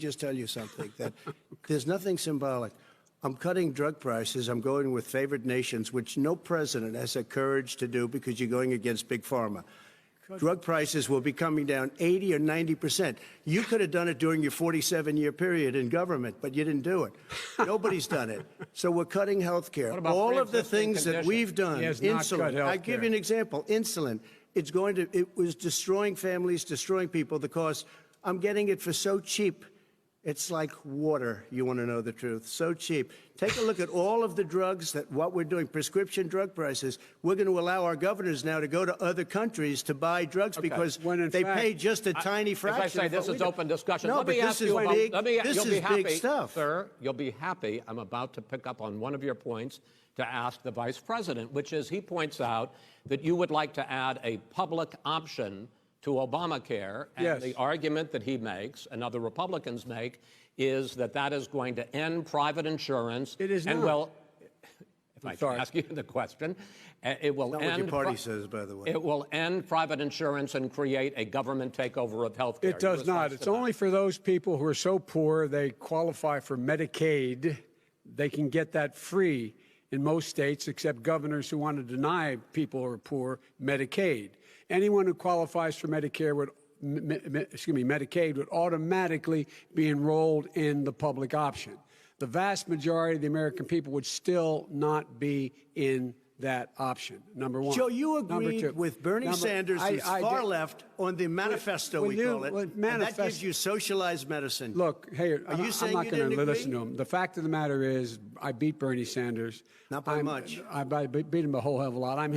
just tell you something, that there's nothing symbolic. I'm cutting drug prices. I'm going with favored nations, which no president has the courage to do because you're going against Big Pharma. Drug prices will be coming down 80 or 90%. You could have done it during your 47-year period in government, but you didn't do it. Nobody's done it. So we're cutting health care. All of the things that we've done, insulin, I give you an example, insulin, it was destroying families, destroying people. The cost, I'm getting it for so cheap. It's like water, you want to know the truth. So cheap. Take a look at all of the drugs what we're doing, prescription drug prices. We're going to allow our governors now to go to other countries to buy drugs because they pay just a tiny fraction. As I say, this is open discussion. No, let me ask you about, this is big stuff. Sir, you'll be happy. I'm about to pick up on one of your points to ask the Vice President, which is he points out that you would like to add a public option to Obamacare, and the argument that he makes and other Republicans make is that that is going to end private insurance. It is and not. Well, if I can ask you the question, it will end. Not what your party says, by the way. It will end private insurance and create a government takeover of health care. It does not. It's only for those people who are so poor they qualify for Medicaid. They can get that free in most states, except governors who want to deny people who are poor Medicaid. Anyone who qualifies for Medicare Medicaid would automatically be enrolled in the public option. The vast majority of the American people would still not be in that option, number one. Joe, you agreed with Bernie Sanders, who's far left, on the manifesto, we call it, and that gives you socialized medicine. Look, hey, are you saying I'm not going to listen to him. The fact of the matter is, I beat Bernie Sanders. Not by much. I beat him a whole hell of a lot. I'm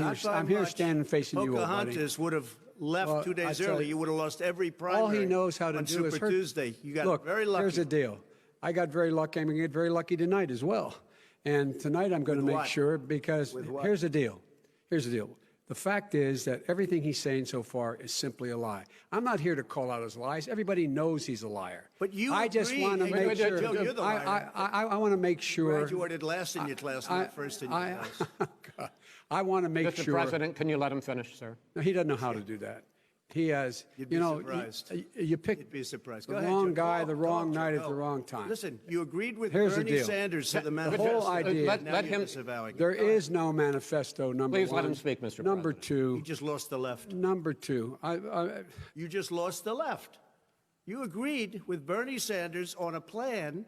here standing facing you, old buddy. Pocahontas would have left 2 days early. You would have lost every primary. All he knows how to do is Super Tuesday. You got very lucky. Here's the deal. I got very lucky. I'm going to get very lucky tonight as well. And tonight I'm going to make sure, because here's the deal. Here's the deal. The fact is that everything he's saying so far is simply a lie. I'm not here to call out his lies. Everybody knows he's a liar. But you I just want to make sure. Joe, you're the liar. I want to make sure. You graduated last in your class, not first in your class. I want to make sure. Mr. President, can you let him finish, sir? No, he doesn't know how to do that. He has, surprised. You picked You'd be surprised. the wrong guy, the wrong night at the wrong time. Listen, you agreed with Bernie Sanders to the manifesto. The whole idea. Let him. There is no manifesto, number Please one. let him speak, Mr. Number President. two. You just lost the left. Number two. You just lost the left. You agreed with Bernie Sanders on a plan.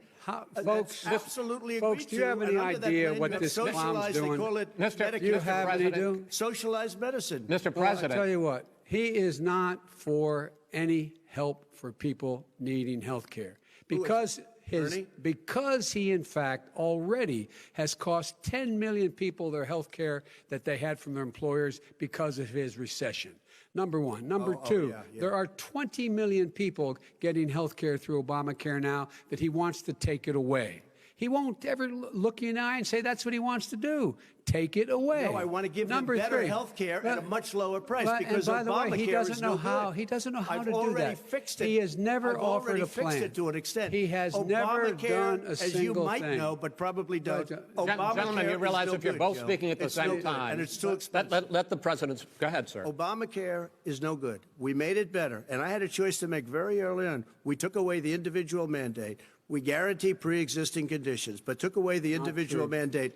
Folks, absolutely folks, do you have any idea what this clown's doing? They call it Mr. Do you have any idea? socialized medicine. Mr. Well, President. I tell you what, he is not for any help for people needing health care. Because he, in fact, already has cost 10 million people their health care that they had from their employers because of his recession. Number one. Number two, there are 20 million people getting health care through Obamacare now that he wants to take it away. He won't ever look you in the eye and say that's what he wants to do. Take it away. No, I want to give them better health care at a much lower price because by the way, Obamacare he doesn't is know no how. good. He doesn't know how I've to do already that. fixed it. He has never offered a plan. Fixed it to an extent. He has never done a single as you might thing. know, but probably don't. Gentlemen, you realize if you're both speaking at the same time, and it's too expensive. Let the president. Go ahead, sir. Obamacare is no good. We made it better, and I had a choice to make very early on. We took away the individual mandate. We guarantee pre-existing conditions, but took away the individual mandate.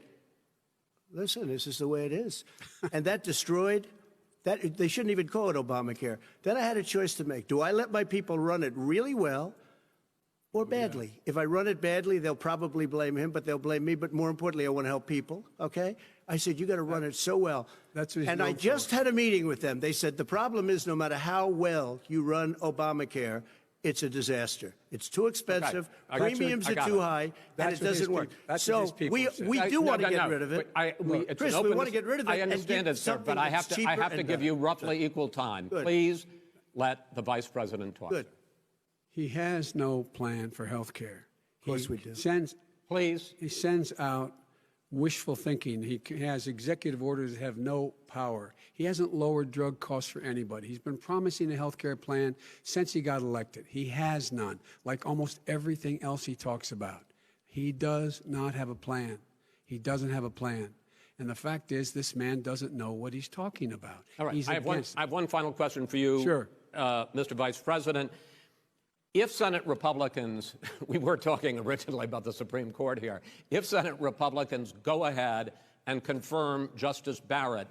Listen, this is the way it is. And that destroyed, they shouldn't even call it Obamacare. Then I had a choice to make. Do I let my people run it really well or badly? If I run it badly, they'll probably blame him, but they'll blame me. But more importantly, I want to help people, okay? I said, you got to run it so well. That's what he's and known I just for. had a meeting with them. They said, the problem is no matter how well you run Obamacare, it's a disaster. It's too expensive. Premiums are too high, and it doesn't work. So we do want to get rid of it. Chris, we want to get rid of it. I understand it, sir, but I have to give you roughly equal time. Please let the Vice President talk. Good. He has no plan for health care. Of course we do. Please. He sends out wishful thinking. He has executive orders that have no power. He hasn't lowered drug costs for anybody. He's been promising a health care plan since he got elected. He has none, like almost everything else he talks about. He does not have a plan. He doesn't have a plan. And the fact is, this man doesn't know what he's talking about. All right. I have one final question for you, Sure. Mr. Vice President. If Senate Republicans, we were talking originally about the Supreme Court here, if Senate Republicans go ahead and confirm Justice Barrett,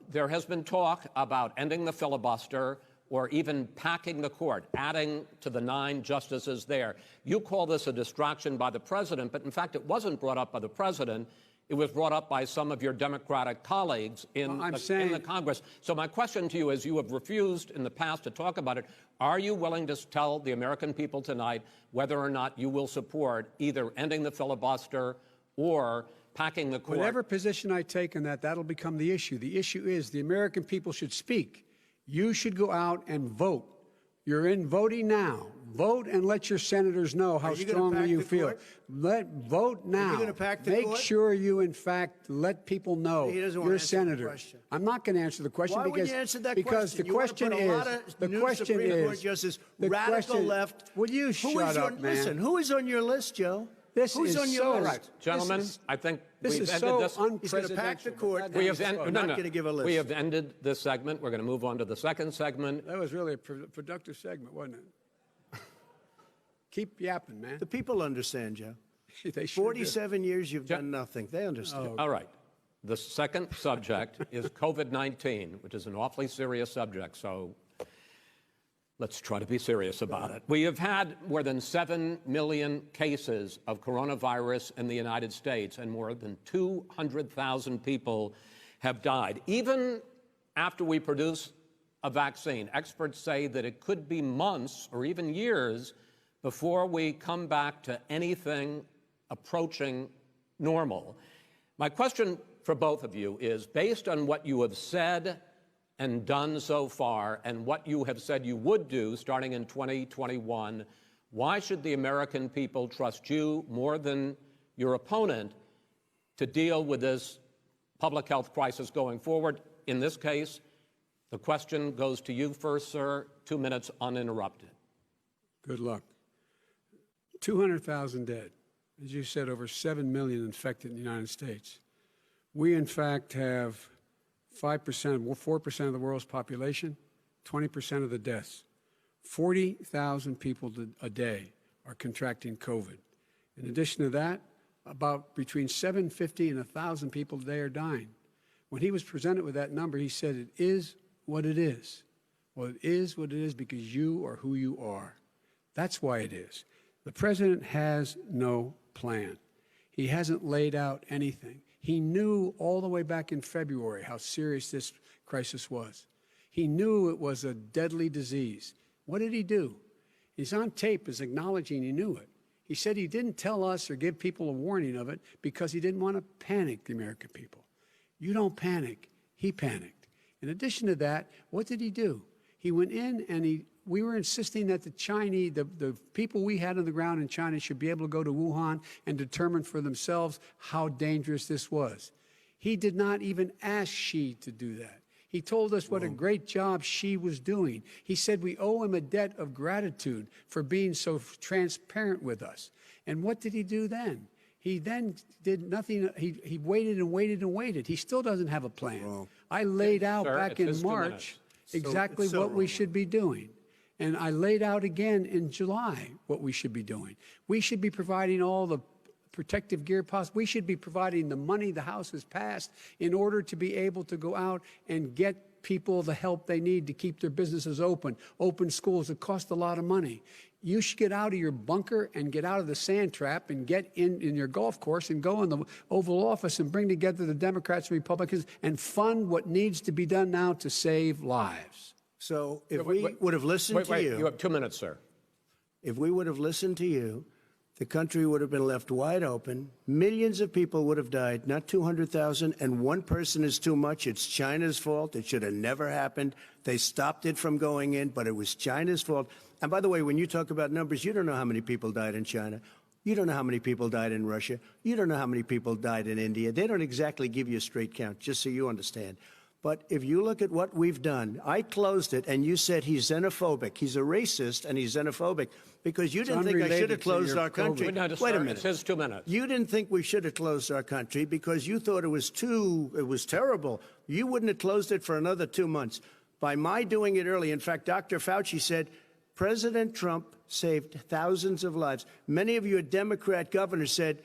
there has been talk about ending the filibuster or even packing the court, adding to the 9 justices there. You call this a distraction by the president, but in fact it wasn't brought up by the president. It was brought up by some of your Democratic colleagues in the Congress. So my question to you is, you have refused in the past to talk about it. Are you willing to tell the American people tonight whether or not you will support either ending the filibuster or packing the court? Whatever position I take on that, that'll become the issue. The issue is the American people should speak. You should go out and vote. You're in voting now. Vote and let your senators know how strongly you feel. Vote now. Are you going to pack the Make court? sure you, in fact, let people know He doesn't want to you're a answer the senator. question. I'm not going to answer the question Why because wouldn't you answer that because question? the question you want to put is a lot of the new question Supreme Court is justice, the radical question, left. Will you shut up, man? Listen, who is on your list, Joe? This Who's is on your so list? right. Gentlemen, I think we've ended this. He's going to pack the court. We have not going to give a list. We have ended this segment. We're going to move on to the second segment. That was really a productive segment, wasn't it? Keep yapping, man. The people understand, Joe. They sure do. 47 years you've done nothing. They understand. All right. The second subject is COVID-19, which is an awfully serious subject, so let's try to be serious about it. We have had more than 7 million cases of coronavirus in the United States, and more than 200,000 people have died. Even after we produce a vaccine, experts say that it could be months or even years before we come back to anything approaching normal. My question for both of you is, based on what you have said and done so far and what you have said you would do starting in 2021, why should the American people trust you more than your opponent to deal with this public health crisis going forward? In this case, the question goes to you first, sir. 2 minutes uninterrupted. Good luck. 200,000 dead. As you said, over 7 million infected in the United States. We, in fact, have 4% of the world's population, 20% of the deaths. 40,000 people a day are contracting COVID. In addition to that, about between 750 and 1,000 people a day are dying. When he was presented with that number, he said, it is what it is. Well, it is what it is because you are who you are. That's why it is. The president has no plan. He hasn't laid out anything. He knew all the way back in February how serious this crisis was. He knew it was a deadly disease. What did he do? He's on tape as acknowledging he knew it. He said he didn't tell us or give people a warning of it because he didn't want to panic the American people. You don't panic. He panicked. In addition to that, what did he do? He went in and we were insisting that the Chinese, the people we had on the ground in China should be able to go to Wuhan and determine for themselves how dangerous this was. He did not even ask Xi to do that. He told us what a great job Xi was doing. He said we owe him a debt of gratitude for being so transparent with us. And what did he do then? He then did nothing. He waited and waited and waited. He still doesn't have a plan. I laid out back in March exactly what we should be doing. And I laid out again in July what we should be doing. We should be providing all the protective gear possible. We should be providing the money the House has passed in order to be able to go out and get people the help they need to keep their businesses open schools. It costs a lot of money. You should get out of your bunker and get out of the sand trap and get in your golf course and go in the Oval Office and bring together the Democrats and Republicans and fund what needs to be done now to save lives. So if we would have listened to you... You have 2 minutes, sir. If we would have listened to you, the country would have been left wide open. Millions of people would have died, not 200,000, and one person is too much. It's China's fault. It should have never happened. They stopped it from going in, but it was China's fault. And by the way, when you talk about numbers, you don't know how many people died in China. You don't know how many people died in Russia. You don't know how many people died in India. They don't exactly give you a straight count, just so you understand. But if you look at what we've done, I closed it, and you said he's xenophobic. He's a racist, and he's xenophobic because you didn't think I should have closed our country. Wait a minute. It says 2 minutes. You didn't think we should have closed our country because you thought it was terrible. You wouldn't have closed it for another 2 months. By my doing it early, in fact, Dr. Fauci said, President Trump saved thousands of lives. Many of your Democrat governors said,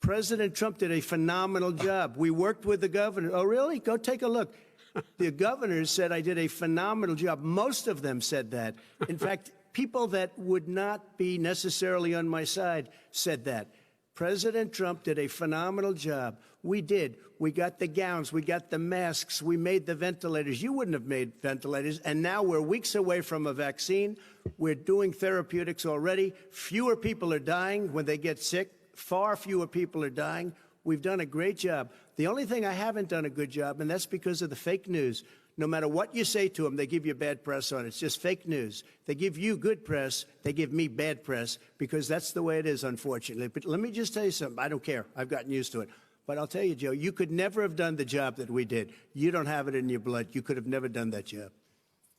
President Trump did a phenomenal job. We worked with the governor. Oh, really? Go take a look. The governors said I did a phenomenal job. Most of them said that. In fact, people that would not be necessarily on my side said that. President Trump did a phenomenal job. We did. We got the gowns. We got the masks. We made the ventilators. You wouldn't have made ventilators. And now we're weeks away from a vaccine. We're doing therapeutics already. Fewer people are dying when they get sick. Far fewer people are dying. We've done a great job. The only thing I haven't done a good job, and that's because of the fake news. No matter what you say to them, they give you bad press on it. It's just fake news. They give you good press. They give me bad press because that's the way it is, unfortunately. But let me just tell you something. I don't care. I've gotten used to it. But I'll tell you, Joe, you could never have done the job that we did. You don't have it in your blood. You could have never done that job.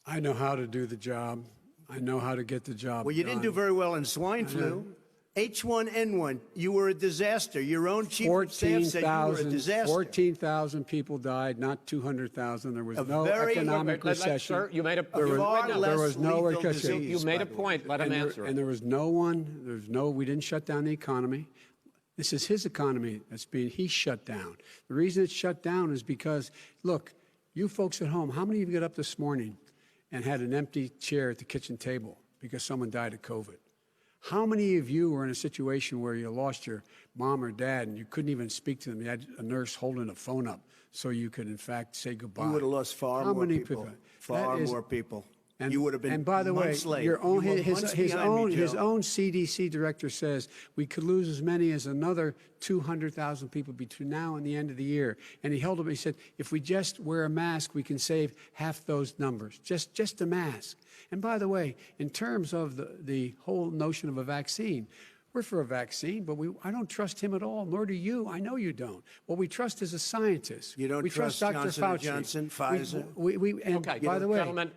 I know how to do the job. I know how to get the job Well, you didn't do very well in swine flu. H1N1, you were a disaster. Your own chief of staff said you were a disaster. 14,000 people died, not 200,000. There was no very- economic recession. Sir, you made a Far point. less there was no lethal recession. disease, You made by a the way. point. Let him answer. And there was we didn't shut down the economy. This is his economy he's shut down. The reason it's shut down is because, look, you folks at home, how many of you got up this morning and had an empty chair at the kitchen table because someone died of COVID? How many of you were in a situation where you lost your mom or dad and you couldn't even speak to them? You had a nurse holding a phone up so you could, in fact, say goodbye. You would have lost far more people. Far more people. And, you would have been and by the way, months late. your own, You were his months behind me, his Joe. own CDC director says we could lose as many as another 200,000 people between now and the end of the year. And he held up, he said, if we just wear a mask, we can save half those numbers, just a mask. And by the way, in terms of the whole notion of a vaccine, we're for a vaccine, but I don't trust him at all, nor do you. I know you don't. What we trust is a scientist. You don't we trust Dr. Johnson Fauci. & Johnson, Pfizer? And Okay, by the way, gentlemen,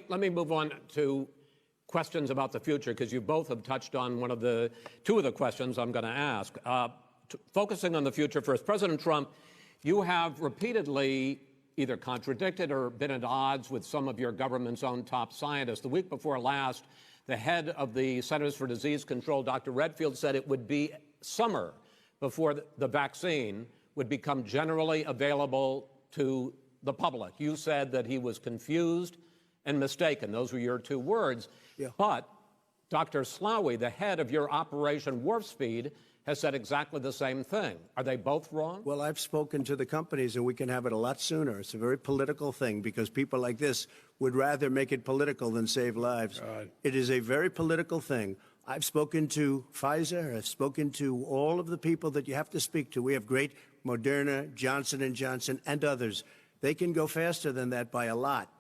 let me move on to questions about the future because you both have touched on two of the questions I'm going to ask. Focusing on the future first, President Trump, you have repeatedly either contradicted or been at odds with some of your government's own top scientists. The week before last, the head of the Centers for Disease Control, Dr. Redfield, said it would be summer before the vaccine would become generally available to the public. You said that he was confused and mistaken. Those were your two words. Yeah. But Dr. Slaoui, the head of your Operation Warp Speed, has said exactly the same thing. Are they both wrong? Well, I've spoken to the companies, and we can have it a lot sooner. It's a very political thing because people like this would rather make it political than save lives. It is a very political thing. I've spoken to Pfizer. I've spoken to all of the people that you have to speak to. We have great Moderna, Johnson & Johnson, and others. They can go faster than that by a lot.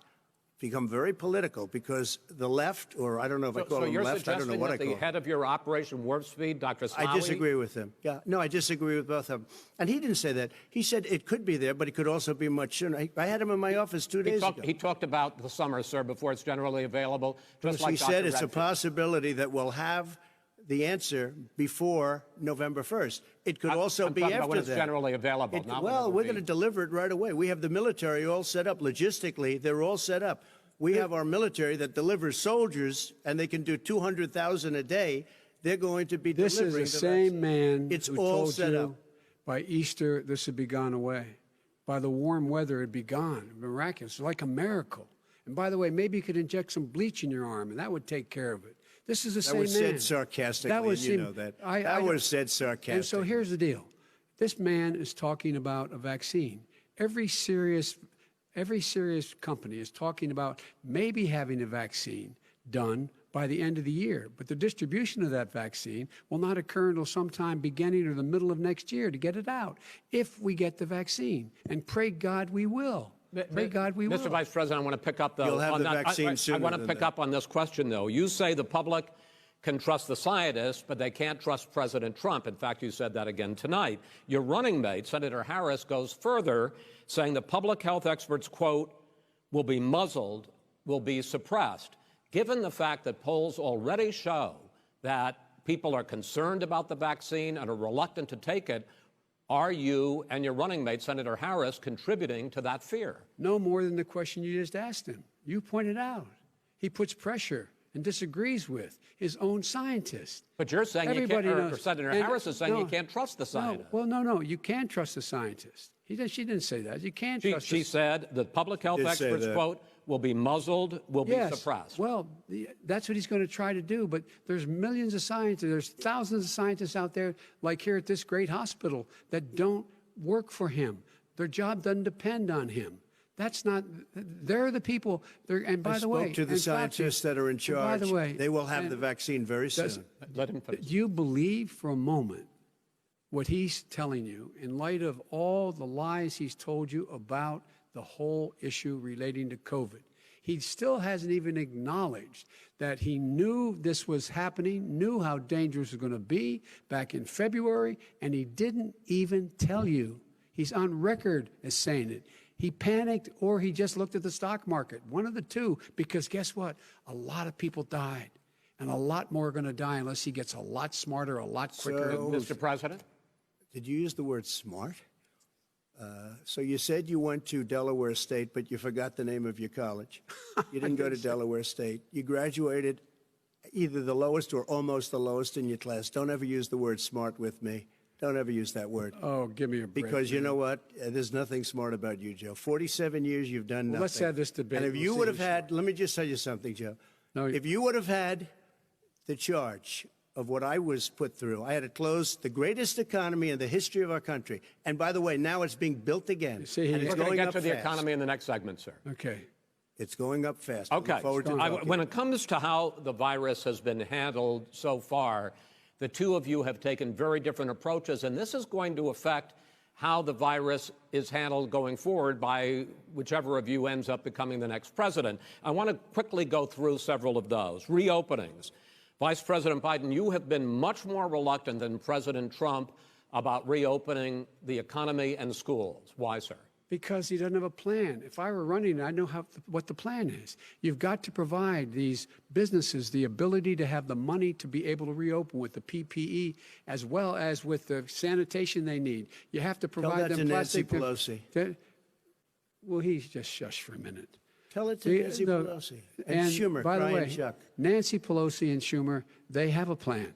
Become very political because the left, or I don't know if I call them left, I don't know what I call them. So you're suggesting that the head of your Operation Warp Speed, Dr. Slaoui... I disagree with him. Yeah, no, I disagree with both of them. And he didn't say that. He said it could be there, but it could also be much sooner. I had him in my office 2 days ago. He talked about the summer, sir, before it's generally available. Just like He said it's a Redfield. possibility that we'll have the answer before November 1st. It could also I'm be talking after about when it's that. generally available. Not when Well, it'll we're be. going to deliver it right away. We have the military all set up. Logistically, they're all set up. We have our military that delivers soldiers, and they can do 200,000 a day. They're going to be This delivering is the vaccine. same man It's who all told set you up. by Easter this would be gone away. By the warm weather, it'd be gone. Miraculous, like a miracle. And by the way, maybe you could inject some bleach in your arm, and that would take care of it. This is the same That was man. said sarcastically, and you know that. That was said sarcastically. And so here's the deal. This man is talking about a vaccine. Every serious company is talking about maybe having a vaccine done by the end of the year. But the distribution of that vaccine will not occur until sometime beginning or the middle of next year to get it out, if we get the vaccine. And pray God we will. Pray God we will. Mr. Vice President, I want to pick up, though, You'll have on the that. vaccine I sooner want to than pick that. up on this question, though. You say the public can trust the scientists, but they can't trust President Trump. In fact, you said that again tonight. Your running mate, Senator Harris, goes further, saying the public health experts, quote, will be muzzled, will be suppressed. Given the fact that polls already show that people are concerned about the vaccine and are reluctant to take it, are you and your running mate, Senator Harris, contributing to that fear? No more than the question you just asked him. You pointed out. He puts pressure. and disagrees with his own scientists. But you're saying you can't, or Senator And- Harris is saying you no, can't trust the scientists. No, you can trust the scientists. She didn't say that. You can't trust She said the public health Did say experts, that. quote, will be muzzled, will be Yes. suppressed. Well, that's what he's going to try to do. But there's millions of scientists, there's thousands of scientists out there, like here at this great hospital, that don't work for him. Their job doesn't depend on him. That's not. They're the people. And by I the way, spoke to the and Fauci, scientists that are in and charge. By the way, they will have and the vaccine very soon. Let him finish. do you believe for a moment what he's telling you in light of all the lies he's told you about the whole issue relating to COVID? He still hasn't even acknowledged that he knew this was happening, knew how dangerous it was going to be back in February, and he didn't even tell you. He's on record as saying it. He panicked or he just looked at the stock market, one of the two, because guess what? A lot of people died, and a lot more are going to die unless he gets a lot smarter, a lot quicker. So- Mr. President? Did you use the word smart? So you said you went to Delaware State, but you forgot the name of your college. You didn't go to Delaware State. You graduated either the lowest or almost the lowest in your class. Don't ever use the word smart with me. Don't ever use that word. Oh, give me a break. Because you know what? There's nothing smart about you, Joe. 47 years you've done nothing. let's have this debate. And if We'll you see would have who's had, let me just tell you something, Joe. No, if you would have had the charge of what I was put through, I had to close the greatest economy in the history of our country. And by the way, now it's being built again. see, and he's it's We're going to going get up to the fast. economy in the next segment, sir. Okay. It's going up fast. I look Okay. forward to talking. When it comes to how the virus has been handled so far, the two of you have taken very different approaches, and this is going to affect how the virus is handled going forward by whichever of you ends up becoming the next president. I want to quickly go through several of those. Reopenings. Vice President Biden, you have been much more reluctant than President Trump about reopening the economy and schools. Why, sir? Because he doesn't have a plan. If I were running, I know what the plan is. You've got to provide these businesses the ability to have the money to be able to reopen with the PPE as well as with the sanitation they need. You have to provide that them to Nancy plastic. Pelosi. Well, he's just shush for a minute. Tell it to Nancy Pelosi. And Schumer, by the Brian way, Chuck. Nancy Pelosi and Schumer, they have a plan.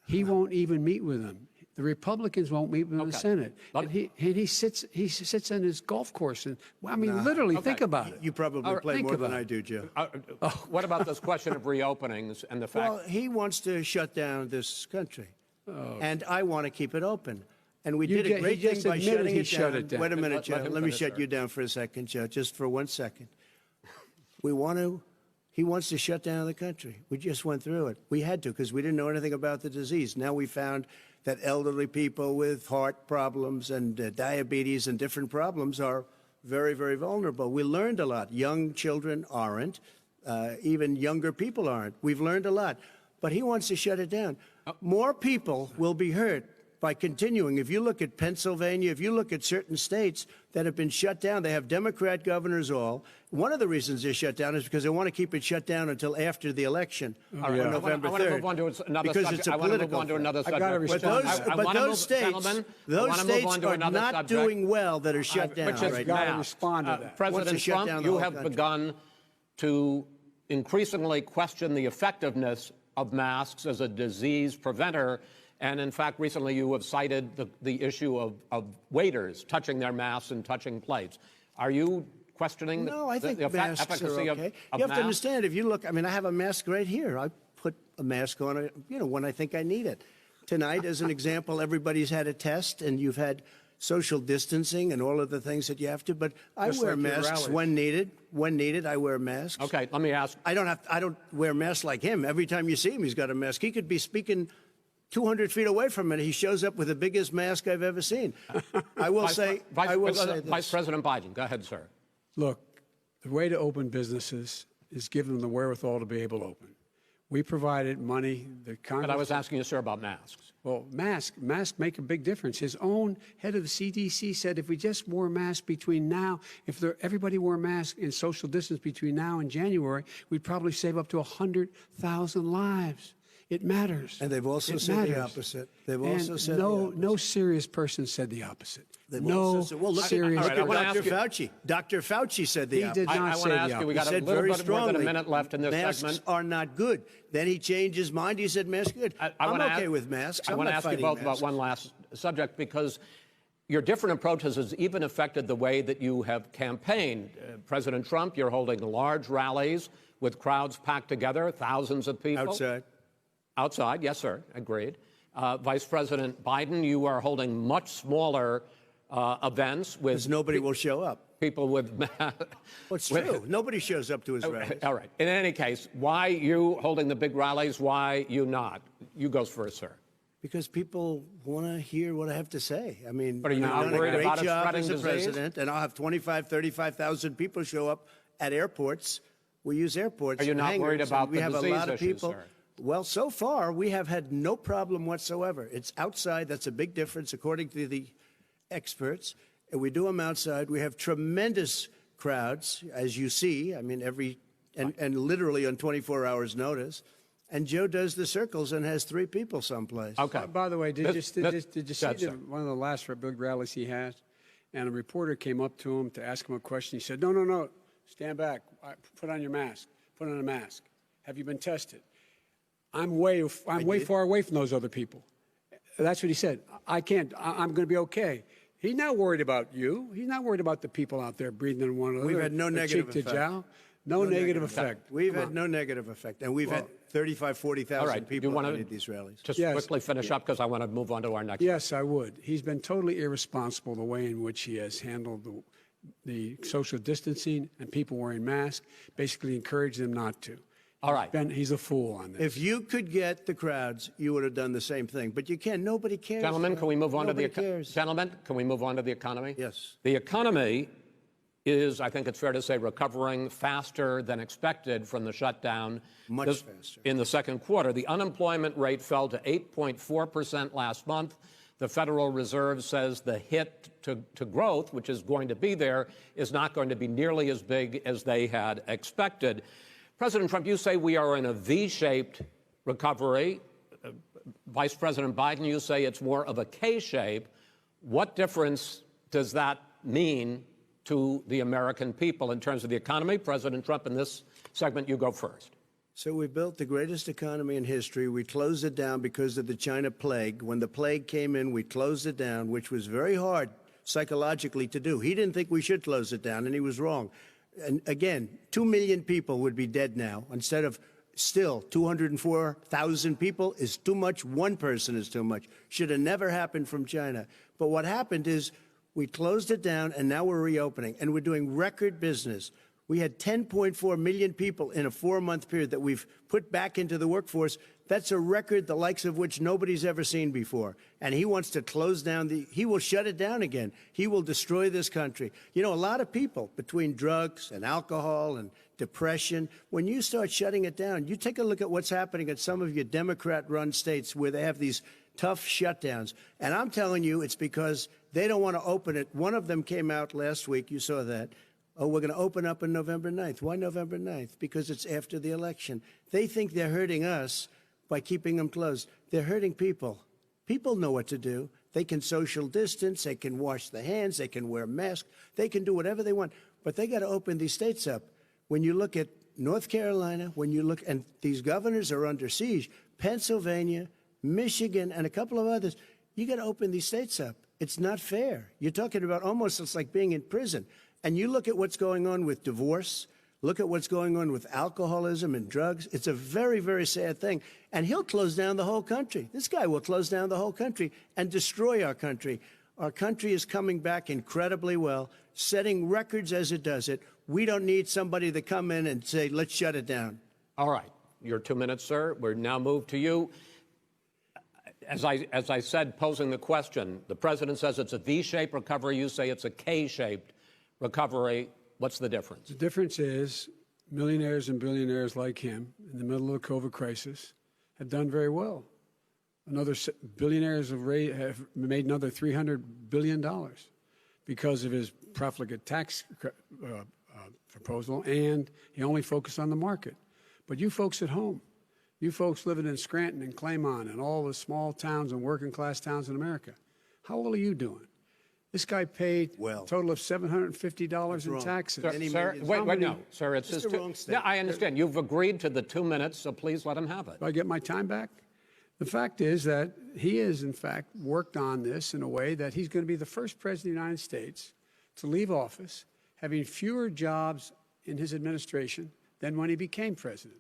He won't even meet with them. The Republicans won't meet with him in the Okay. Senate. But- And he sits on his golf course. And I mean, literally, think about it. You probably play think more than about I it. do, Joe. What about this question of reopenings and the fact Well, he wants to shut down this country, and I want to keep it open. And we You did a ju- great he just thing by admitted shutting he it shut down. it down. Wait a minute, Let Joe. him Let me finish, shut sir. you down for a second, Joe, just for 1 second. He wants to shut down the country. We just went through it. We had to because we didn't know anything about the disease. Now we found that elderly people with heart problems and diabetes and different problems are very, very vulnerable. We learned a lot. Young children aren't. Even younger people aren't. We've learned a lot. But he wants to shut it down. More people will be hurt by continuing. If you look at Pennsylvania, if you look at certain states that have been shut down, they have Democrat governors all. One of the reasons they're shut down is because they want to keep it shut down until after the election on November 3rd. I want to move on to another because subject. it's a I want to move political on to threat. another I subject. gotta But respond. those, I but wanna those move, states, gentlemen, I those wanna move states on to are another not subject. doing well that are shut down Which is right gotta now. masks. respond to that. Wants President to shut Trump, down the you whole have country. begun to increasingly question the effectiveness of masks as a disease preventer. And in fact, recently you have cited the issue of waiters touching their masks and touching plates. Are you questioning No, I think the masks efficacy are of okay. of You have masks? to understand, if you look, I mean, I have a mask right here. I put a mask on, when I think I need it. Tonight, as an example, everybody's had a test, and you've had social distancing and all of the things that you have to. But I Just wear like your masks rallies. when needed. When needed, I wear masks. Okay, let me ask. I don't wear masks like him. Every time you see him, he's got a mask. He could be speaking 200 feet away from it. He shows up with the biggest mask I've ever seen. I will say Vice President Biden, go ahead, sir. Look, the way to open businesses is give them the wherewithal to be able to open. We provided money. The Congress. But I was asking you, sir, about masks. Well, masks make a big difference. His own head of the CDC said if we just wore masks between now, everybody wore masks in social distance between now and January, we'd probably save up to 100,000 lives. It matters. And they've also It said the matters. opposite. They've And also said no, the opposite. no serious person said the opposite. They've no also said, well, look serious all right, I at wanna person. Dr. ask you- Fauci. Dr. Fauci said the He opposite. did not I say want to the ask you, we opposite. got a Said little very bit more than a strongly, minute left in this masks segment. are not good. Then he changed his mind. He said masks are good. I'm wanna okay ask- with masks. I I'm want to not ask you fighting both about masks. one last subject because your different approaches has even affected the way that you have campaigned. President Trump, you're holding large rallies with crowds packed together, thousands of people. Outside. Outside, yes, sir, agreed. Vice President Biden, you are holding much smaller events with Because nobody will show up. people with. Well, it's true. Nobody shows up to his rallies. All right. In any case, why you holding the big rallies? Why you not? You goes first, sir. Because people want to hear what I have to say. I mean, But are you I've not done a worried great about it job spreading as a disease? president, and I'll have 35,000 people show up at airports. We use airports. Are you and not worried hangars, about and we the have a disease lot of issues, people. sir? Well, so far we have had no problem whatsoever. It's outside. That's a big difference, according to the experts. And we do them outside. We have tremendous crowds, as you see. I mean, and literally on 24 hours' notice. And Joe does the circles and has 3 people someplace. Okay. By the way, did you see Go ahead, sir. one of the last big rallies he had? And a reporter came up to him to ask him a question. He said, no, stand back. Put on your mask. Put on a mask. Have you been tested? I'm way far away from those other people. That's what he said. I can't. I'm going to be okay. He's not worried about you. He's not worried about the people out there breathing in one another. We've had no negative cheek to effect. jowl. No negative effect. We've Come had on. no negative effect. And we've had 35, 40,000 All right. people you want at these rallies. just Yes. quickly finish up because I want to move on to our next. Yes, I would. He's been totally irresponsible the way in which he has handled the social distancing and people wearing masks, basically encouraged them not to. All right. He's a fool on this. If you could get the crowds, you would have done the same thing. But you can't. Nobody cares. Gentlemen, can we move on Nobody to the cares. gentlemen? Can we move on to the economy? Yes. The economy is, I think it's fair to say, recovering faster than expected from the shutdown. Much faster. In the second quarter, the unemployment rate fell to 8.4% last month. The Federal Reserve says the hit to growth, which is going to be there, is not going to be nearly as big as they had expected. President Trump, you say we are in a V-shaped recovery. Vice President Biden, you say it's more of a K-shape. What difference does that mean to the American people in terms of the economy? President Trump, in this segment, you go first. So we built the greatest economy in history. We closed it down because of the China plague. When the plague came in, we closed it down, which was very hard psychologically to do. He didn't think we should close it down, and he was wrong. And again, 2 million people would be dead now instead of still 204,000 people is too much. One person is too much. Should have never happened from China. But what happened is we closed it down, and now we're reopening, and we're doing record business. We had 10.4 million people in a 4-month period that we've put back into the workforce. That's a record the likes of which nobody's ever seen before. And he wants to close down he will shut it down again. He will destroy this country. You know, a lot of people, between drugs and alcohol and depression, when you start shutting it down, you take a look at what's happening in some of your Democrat-run states where they have these tough shutdowns. And I'm telling you, it's because they don't want to open it. One of them came out last week. You saw that. Oh, we're going to open up on November 9th. Why November 9th? Because it's after the election. They think they're hurting us by keeping them closed. They're hurting people. People know what to do. They can social distance. They can wash their hands. They can wear masks. They can do whatever they want. But they got to open these states up. When you look at North Carolina, when you look, and these governors are under siege, Pennsylvania, Michigan, and a couple of others, you got to open these states up. It's not fair. You're talking about almost, it's like being in prison. And you look at what's going on with divorce, look at what's going on with alcoholism and drugs. It's a very, very sad thing. And he'll close down the whole country. This guy will close down the whole country and destroy our country. Our country is coming back incredibly well, setting records as it does it. We don't need somebody to come in and say, let's shut it down. All right. Your 2 minutes, sir. We're now moved to you. As I said, posing the question, the president says it's a V-shaped recovery. You say it's a K-shaped recovery. What's the difference? The difference is millionaires and billionaires like him in the middle of the COVID crisis have done very well. Billionaires have made another $300 billion because of his profligate tax proposal, and he only focused on the market. But you folks at home, You folks living in Scranton and Claymont and all the small towns and working class towns in America, how well are you doing? This guy paid a total of $750 in taxes. Sir, wait, no, sir, it's just wrong yeah, I understand. You've agreed to the 2 minutes, so please let him have it. Do I get my time back? The fact is that he has, in fact, worked on this in a way that he's going to be the first president of the United States to leave office having fewer jobs in his administration than when he became president.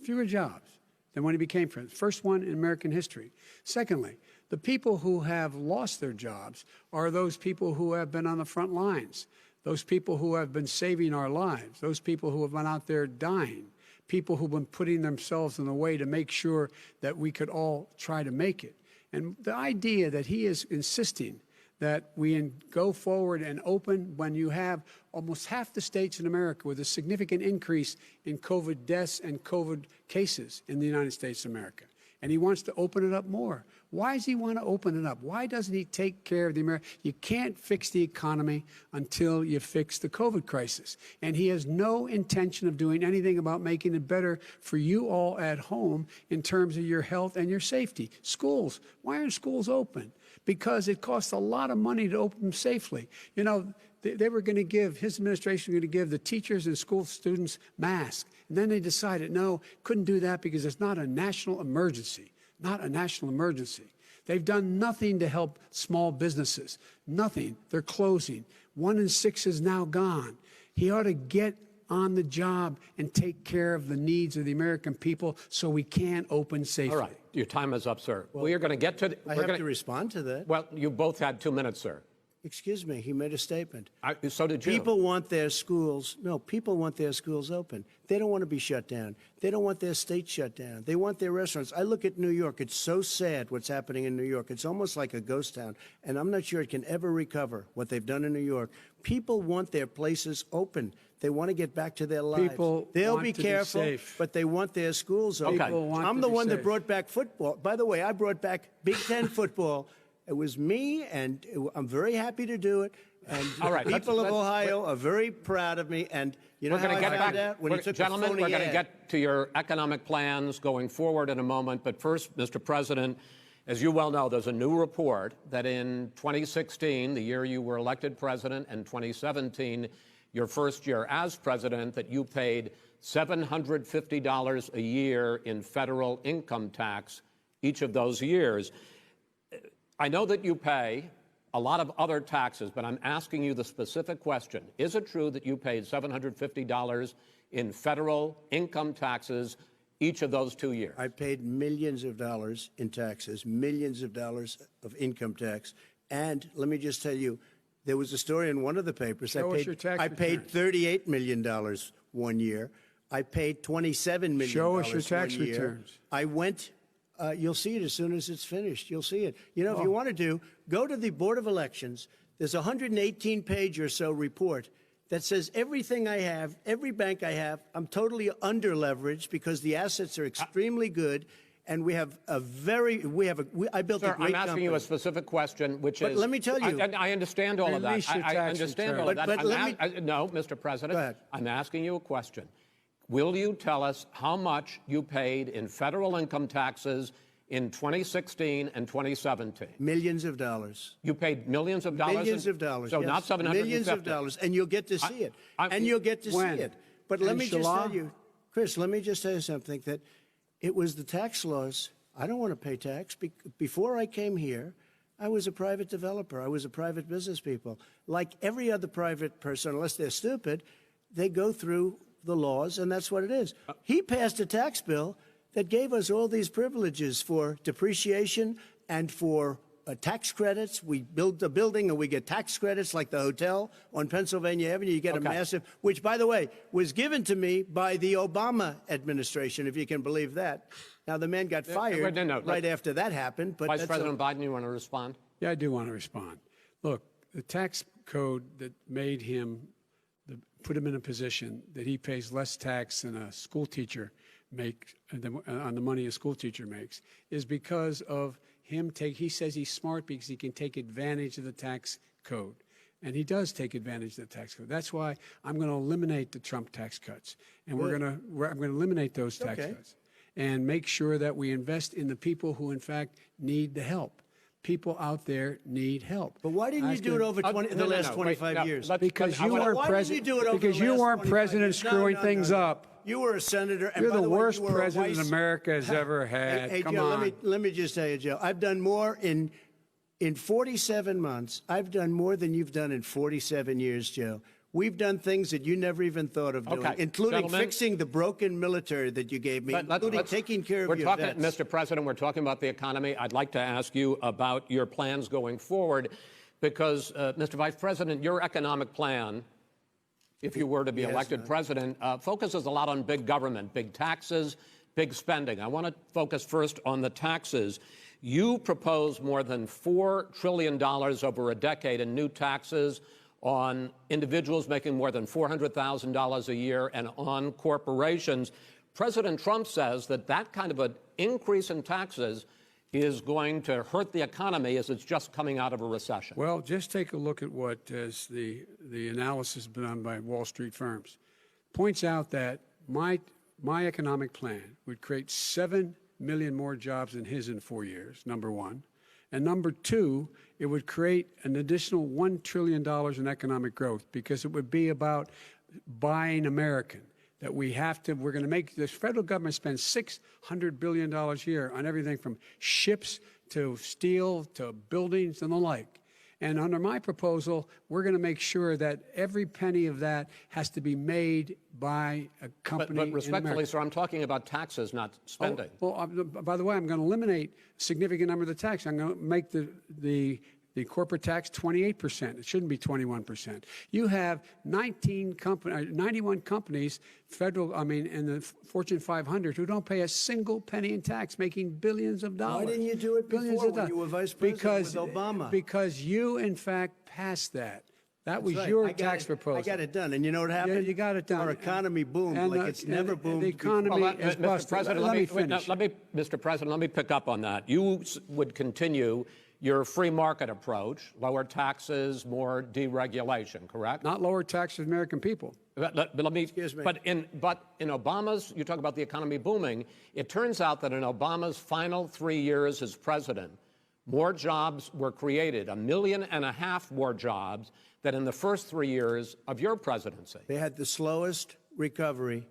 Fewer jobs than when he became president. First one in American history. Secondly, the people who have lost their jobs are those people who have been on the front lines, those people who have been saving our lives, those people who have been out there dying, people who've been putting themselves in the way to make sure that we could all try to make it. And the idea that he is insisting that we go forward and open when you have almost half the states in America with a significant increase in COVID deaths and COVID cases in the United States of America. And he wants to open it up more. Why does he want to open it up? Why doesn't he take care of the American? You can't fix the economy until you fix the COVID crisis. And he has no intention of doing anything about making it better for you all at home in terms of your health and your safety. Schools. Why aren't schools open? Because it costs a lot of money to open them safely. You know, they were going to give, his administration was going to give the teachers and school students masks. And then they decided, no, couldn't do that because it's not a national emergency. Not a national emergency. They've done nothing to help small businesses. Nothing. They're closing. 1 in 6 is now gone. He ought to get on the job and take care of the needs of the American people so we can open safely. All right. Your time is up, sir. Well, we are going to get to... I have to respond to that. Well, you both had 2 minutes, sir. Excuse me, he made a statement. So did you. People want their schools, people want their schools open. They don't want to be shut down. They don't want their state shut down. They want their restaurants. I look at New York. It's so sad what's happening in New York. It's almost like a ghost town, and I'm not sure it can ever recover what they've done in New York. People want their places open. They want to get back to their lives. They'll be careful, but they want their schools open. Okay. I'm the one that brought back football. By the way, I brought back Big Ten football. It was me, and I'm very happy to do it. And all right, people of Ohio are very proud of me. And you know how I found out? When he took gentlemen, a phony we're going to ad. get to your economic plans going forward in a moment. But first, Mr. President, as you well know, there's a new report that in 2016, the year you were elected president, and 2017, your first year as president, that you paid $750 a year in federal income tax each of those years. I know that you pay a lot of other taxes, but I'm asking you the specific question. Is it true that you paid $750 in federal income taxes each of those 2 years? I paid millions of dollars in taxes, millions of dollars of income tax. And let me just tell you, there was a story in one of the papers. I paid $38 million 1 year. I paid $27 million. Show us your tax 1 year. returns. I went. You'll see it as soon as it's finished. You'll see it. You know, if you want to go to the Board of Elections. There's a 118-page or so report that says everything I have, every bank I have, I'm totally under-leveraged because the assets are extremely good, and I built Sir, a great company. I'm asking you a specific question, which is... But let me tell you... I understand all of that. Release your I tax understand return. all of that. But No, Mr. President. Go ahead. I'm asking you a question. Will you tell us how much you paid in federal income taxes in 2016 and 2017? Millions of dollars. You paid millions of dollars? Millions of dollars. So yes. not 750? Millions of dollars, and you'll get to see it. And you'll get to see it. But let me just tell you, Chris, let me just tell you something, that it was the tax laws. I don't want to pay tax. Before I came here, I was a private developer. I was a private business people. Like every other private person, unless they're stupid, they go through the laws, and that's what it is. He passed a tax bill that gave us all these privileges for depreciation and for tax credits. We build a building and we get tax credits, like the hotel on Pennsylvania Avenue. You get a massive, which, by the way, was given to me by the Obama administration, if you can believe that. Now, the man got fired right after that happened. But Vice President Biden, you want to respond? Yeah, I do want to respond. Look, the tax code that made him, put him in a position that he pays less tax than a school teacher on the money a school teacher makes, is because of him he says he's smart because he can take advantage of the tax code. And he does take advantage of the tax code. That's why I'm going to eliminate the Trump tax cuts. And I'm going to eliminate those tax cuts. and make sure that we invest in the people who, in fact, need the help. People out there need help. But why didn't you do it over the last 25 years? Because you weren't Why didn't you do it over Because the you last weren't 25 president years? screwing No, things no. up. You were a senator. And You're by the way, worst you were a president vice- America has ever had. Hey, Come Joe, on. let me just tell you, Joe. I've done more in 47 months. I've done more than you've done in 47 years, Joe. We've done things that you never even thought of doing, Okay, including gentlemen. fixing the broken military that you gave me, including taking care of your vets. Mr. President, we're talking about the economy. I'd like to ask you about your plans going forward because, Mr. Vice President, your economic plan, if you were to be elected president, focuses a lot on big government, big taxes, big spending. I want to focus first on the taxes. You propose more than $4 trillion over a decade in new taxes on individuals making more than $400,000 a year and on corporations. President Trump says that that kind of an increase in taxes is going to hurt the economy as it's just coming out of a recession. Well, just take a look at what is the analysis done by Wall Street firms. Points out that my economic plan would create 7 million more jobs than his in 4 years, number one. And number two, it would create an additional $1 trillion in economic growth because it would be about buying American. That we're going to make this federal government spend $600 billion a year on everything from ships to steel to buildings and the like. And under my proposal, we're going to make sure that every penny of that has to be made by a company. But respectfully, sir, I'm talking about taxes, not spending. By the way, I'm going to eliminate a significant number of the tax. I'm going to make the corporate tax 28%. It shouldn't be 21%. You have 91 companies, in the Fortune 500 who don't pay a single penny in tax, making billions of dollars. Why didn't you do it before when you were vice president with Obama? Because you, in fact, passed that. That was right. your tax proposal. I got it done. And you know what happened? Yeah, you got it done. Our economy boomed like it's never boomed The economy is Mr. busted. President, Let me finish. Mr. President, let me pick up on that. You would continue your free market approach, lower taxes, more deregulation, correct? Not lower taxes for American people. But let me. Excuse me. But in Obama's, you talk about the economy booming. It turns out that in Obama's final 3 years as president, more jobs were created, 1.5 million more jobs than in the first 3 years of your presidency. They had the slowest recovery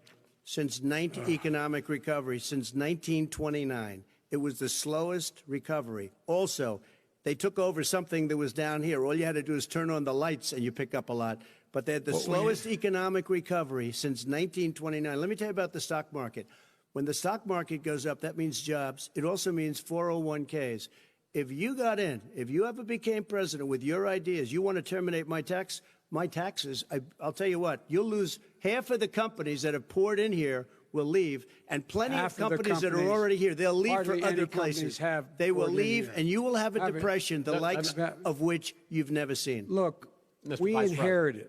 economic recovery since 1929. It was the slowest recovery. Also, they took over something that was down here. All you had to do is turn on the lights and you pick up a lot. But they had the slowest economic recovery since 1929. Let me tell you about the stock market. When the stock market goes up, that means jobs. It also means 401ks. If you got in, if you ever became president with your ideas, you want to terminate my taxes, I'll tell you what, you'll lose half of the companies that have poured in here will leave, and plenty of companies that are already here, they'll leave for other places. They will leave, and you will have a depression, the likes of which you've never seen. Look, Mr. we Vice inherited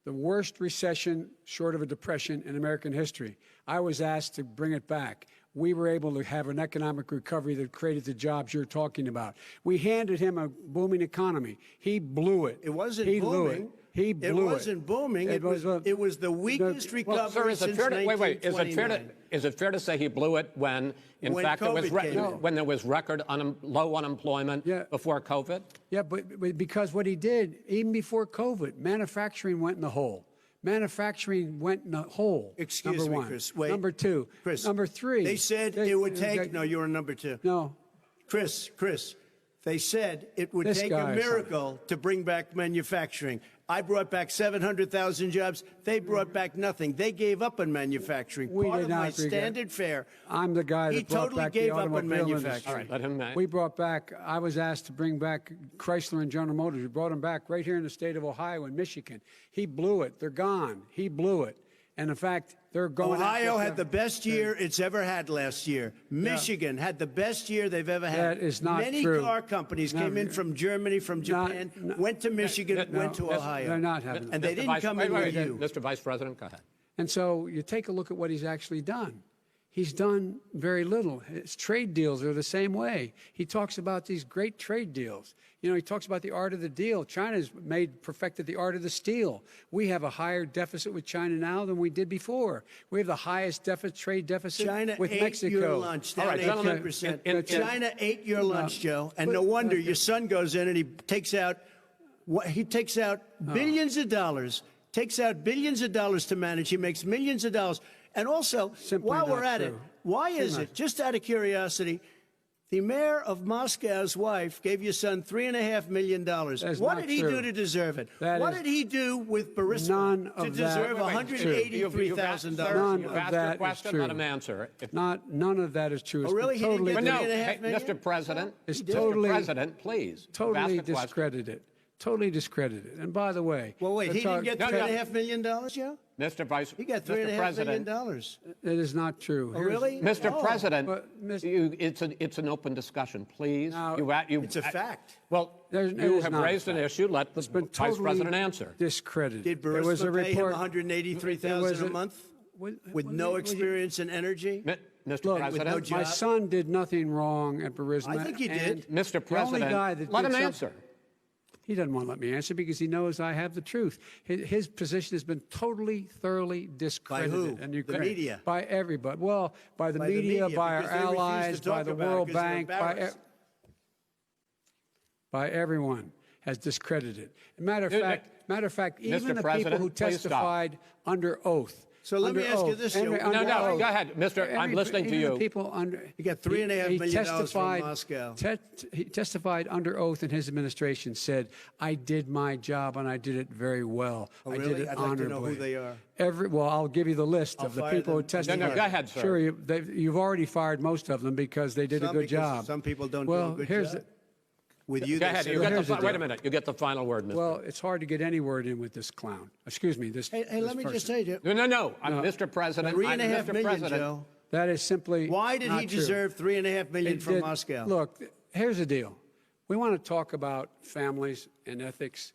the worst recession short of a depression in American history. I was asked to bring it back. We were able to have an economic recovery that created the jobs you're talking about. We handed him a booming economy. He blew it. It wasn't booming. booming. He blew it. It wasn't booming. It was the weakest recovery since 1929. Is it fair to say he blew it when, in fact, when there was record low unemployment before COVID? Yeah, but because what he did, even before COVID, manufacturing went in the hole. Manufacturing went in the hole. Excuse me, one. Chris. Wait. Number two. Chris. Number three. They said it would take. No, you were number two. No. Chris. They said it would take a miracle to bring back manufacturing. I brought back 700,000 jobs. They brought back nothing. They gave up on manufacturing. Part of my standard fare. I'm the guy that brought back the automobile industry. All right, let him. We brought back. I was asked to bring back Chrysler and General Motors. We brought them back right here in the state of Ohio and Michigan. He blew it. They're gone. He blew it. And in fact, they're going. Ohio had the best year it's ever had last year. Michigan had the best year they've ever had. That is not Many true. car companies came in from Germany, from Japan, went to Michigan, went to Ohio. They're not having and they didn't come in with you. Mr. Vice President, go ahead. And so you take a look at what he's actually done. He's done very little. His trade deals are the same way. He talks about these great trade deals. You know, he talks about the art of the deal. China's perfected the art of the steal. We have a higher deficit with China now than we did before. We have the highest trade deficit China with ate Mexico. your lunch, down All right, gentlemen, 18%. China ate your lunch, Joe, and no wonder your son goes in and he takes out billions of dollars, to manage. He makes millions of dollars. And also, Simply while we're not at it, true. why is it, just out of curiosity, the mayor of Moscow's wife gave your son $3.5 million? What did he do to deserve it? What did he do with Burisma to deserve $183,000? None You've of asked that your is question, true. let him answer. None of that is true. Oh, really? He didn't get But no, $3.5 hey, million? Mr. President, It's Mr. totally- President, please. You've Totally asked the question. discredited. Totally discredited. And by the way, Well, wait, he didn't get No, no. $3.5 million, Joe? Mr. Vice, He got Mr. $3.5 President, million. that is not true. Oh, really? Mr. Oh. President, But, it's an open discussion, please. Now, It's a fact. Well, It you is have not a raised an fact. issue. Let the It's been Vice totally President answer. discredited. Did There was a Burisma pay him report. $183,000 a month with no experience in energy? Mr. Look, President, no job. my son did nothing wrong at Burisma. I think he and did. Mr. the only President, guy that let did him something- answer. He doesn't want to let me answer because he knows I have the truth. His position has been totally, thoroughly discredited. who? in The Ukraine. media? By everybody. Well, by the By the media, media, by our because they refuse to allies, by talk the about it World because they're Bank, embarrassed. by everyone has discredited. Matter of fact, even Mr. the people President, who please stop. testified under oath. So let me under ask you oath, this, under- Joe. under No, no, oath. go ahead, Mr. I'm listening to Even the you. people under He got $3.5 he million from testified- Moscow. He testified under oath in his administration, said, I did my job and I did it very well. Oh, I really? did it I'd like to honorably. know who they are. Well, I'll give you the list I'll of the fire people who them. testified. No, go ahead, sir. Sure, you've already fired most of them because they did a Some good because job. some people don't do well, a good here's job. With you, Go they ahead. say- You get here's the wait a deal. minute. You get the final word, Mr. Well, it's hard to get any word in with this clown. Excuse me. Hey, let me just say, Joe. No. I'm Mr. President. I'm $3.5 Mr. million, President. Joe. That is simply Why did not he true. deserve $3.5 million It from did- Moscow? Look, here's the deal. We want to talk about families and ethics.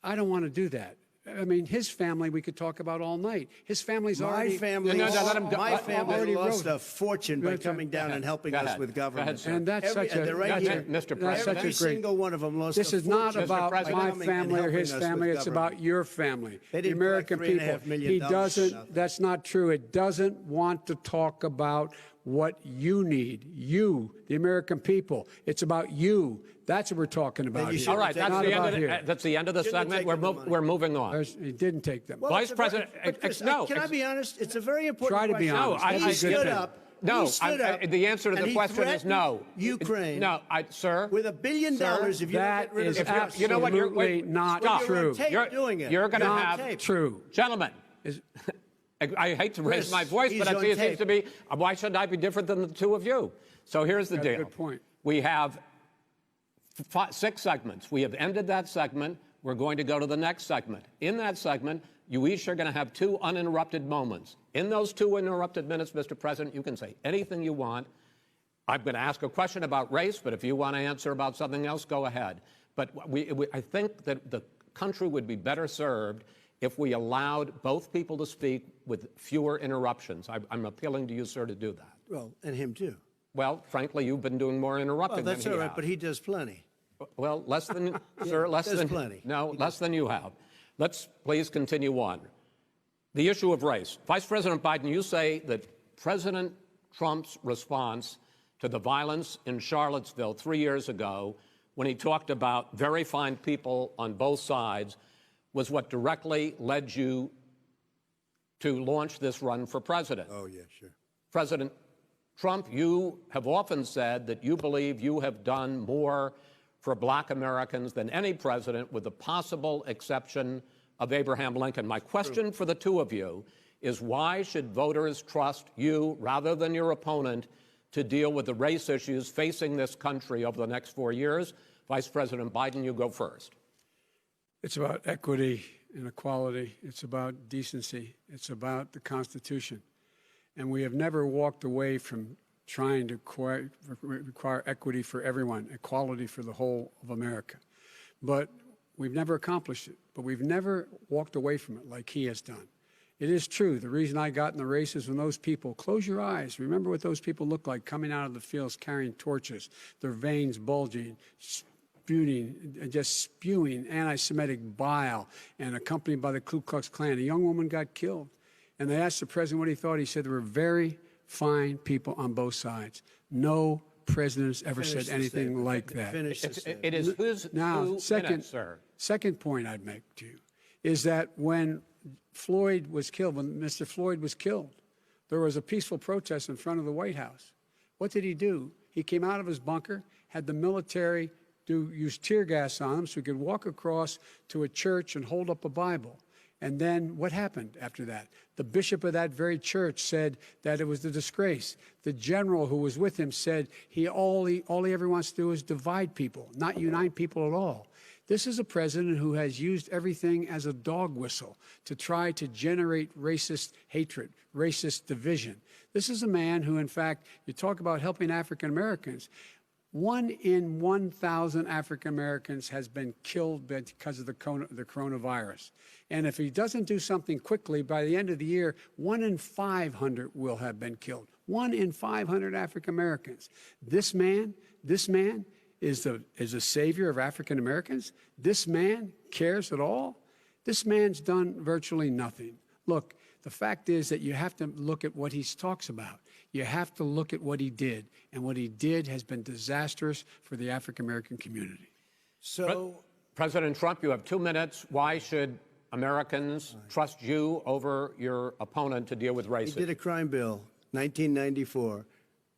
I don't want to do that. I mean, his family we could talk about all night. His family's My already... family, No, let him go. my family already lost wrote- a fortune by Go ahead. coming down and helping Go us ahead. with Go ahead, government. sir. And that's such a... they're right That's here. it, Mr. That's President. such Every a great... single one of them lost This a is not fortune about by President. my coming and family or helping his us with family. It's government. about your family, They the didn't American collect people. $3.5 million He for doesn't. nothing. That's not true. It doesn't want to talk about what you need. You, the American people. It's about you. That's what we're talking about you here. should All right, Take that's Not the about end. here. That's the end of the Shouldn't have segment. taken the money. We're moving on. He didn't take them. Well, Vice it's a very- President, but Chris, no, can I be honest? It's a very important Try to be question. honest. No, That's He a good stood thing. up. No, he stood up, the answer to and the he question is no. threatened Ukraine. No, sir. With $1 billion, if you don't that get rid of is the press. absolutely You know what? Wait, not stop. You're on true. tape doing it. You're going to You're on have tape. True. Gentlemen. Is- I hate to raise Chris, my voice, he's but on it seems tape. to be, why should I be different than the two of you? So here's the Got a deal. good point. We have 6 segments. We have ended that segment. We're going to go to the next segment. In that segment, you each are going to have 2 uninterrupted moments. In those 2 uninterrupted minutes, Mr. President, you can say anything you want. I'm going to ask a question about race, but if you want to answer about something else, go ahead. But I think that the country would be better served if we allowed both people to speak with fewer interruptions. I'm appealing to you, sir, to do that. Well, and him too. Well, frankly, you've been doing more interrupting Well, that's than all he right, has. but he does plenty. Well, less than, sir, less there's than. plenty. No, less than you have. Let's please continue on. The issue of race. Vice President Biden, you say that President Trump's response to the violence in Charlottesville 3 years ago, when he talked about very fine people on both sides, was what directly led you to launch this run for president. Oh, yeah, sure. President Trump, you have often said that you believe you have done more for black Americans than any president, with the possible exception of Abraham Lincoln. My question for the two of you is, why should voters trust you rather than your opponent to deal with the race issues facing this country over the next 4 years? Vice President Biden, you go first. It's about equity and equality. It's about decency. It's about the Constitution. And we have never walked away from trying to require equity for everyone, equality for the whole of America. But we've never accomplished it. But we've never walked away from it like he has done. It is true. The reason I got in the race is when those people, close your eyes, remember what those people looked like coming out of the fields carrying torches, their veins bulging, just spewing anti-Semitic bile, and accompanied by the Ku Klux Klan. A young woman got killed. And they asked the president what he thought. He said there were very fine people on both sides. No president's ever said anything like that. It is whose Now, 2 minutes, sir. second point I'd make to you is that when Floyd was killed, when Mr. Floyd was killed, there was a peaceful protest in front of the White House. What did he do? He came out of his bunker, had the military use tear gas on him so he could walk across to a church and hold up a Bible. And then what happened after that? The bishop of that very church said that it was a disgrace. The general who was with him said all he ever wants to do is divide people, not unite people at all. This is a president who has used everything as a dog whistle to try to generate racist hatred, racist division. This is a man who, in fact, you talk about helping African Americans. 1 in 1,000 African Americans has been killed because of the coronavirus. And if he doesn't do something quickly, by the end of the year, 1 in 500 will have been killed. 1 in 500 African Americans. This man is a savior of African Americans. This man cares at all. This man's done virtually nothing. Look, the fact is that you have to look at what he talks about. You have to look at what he did. And what he did has been disastrous for the African American community. So, President Trump, you have 2 minutes. Why should Americans trust you over your opponent to deal with racism? he did a crime bill, 1994,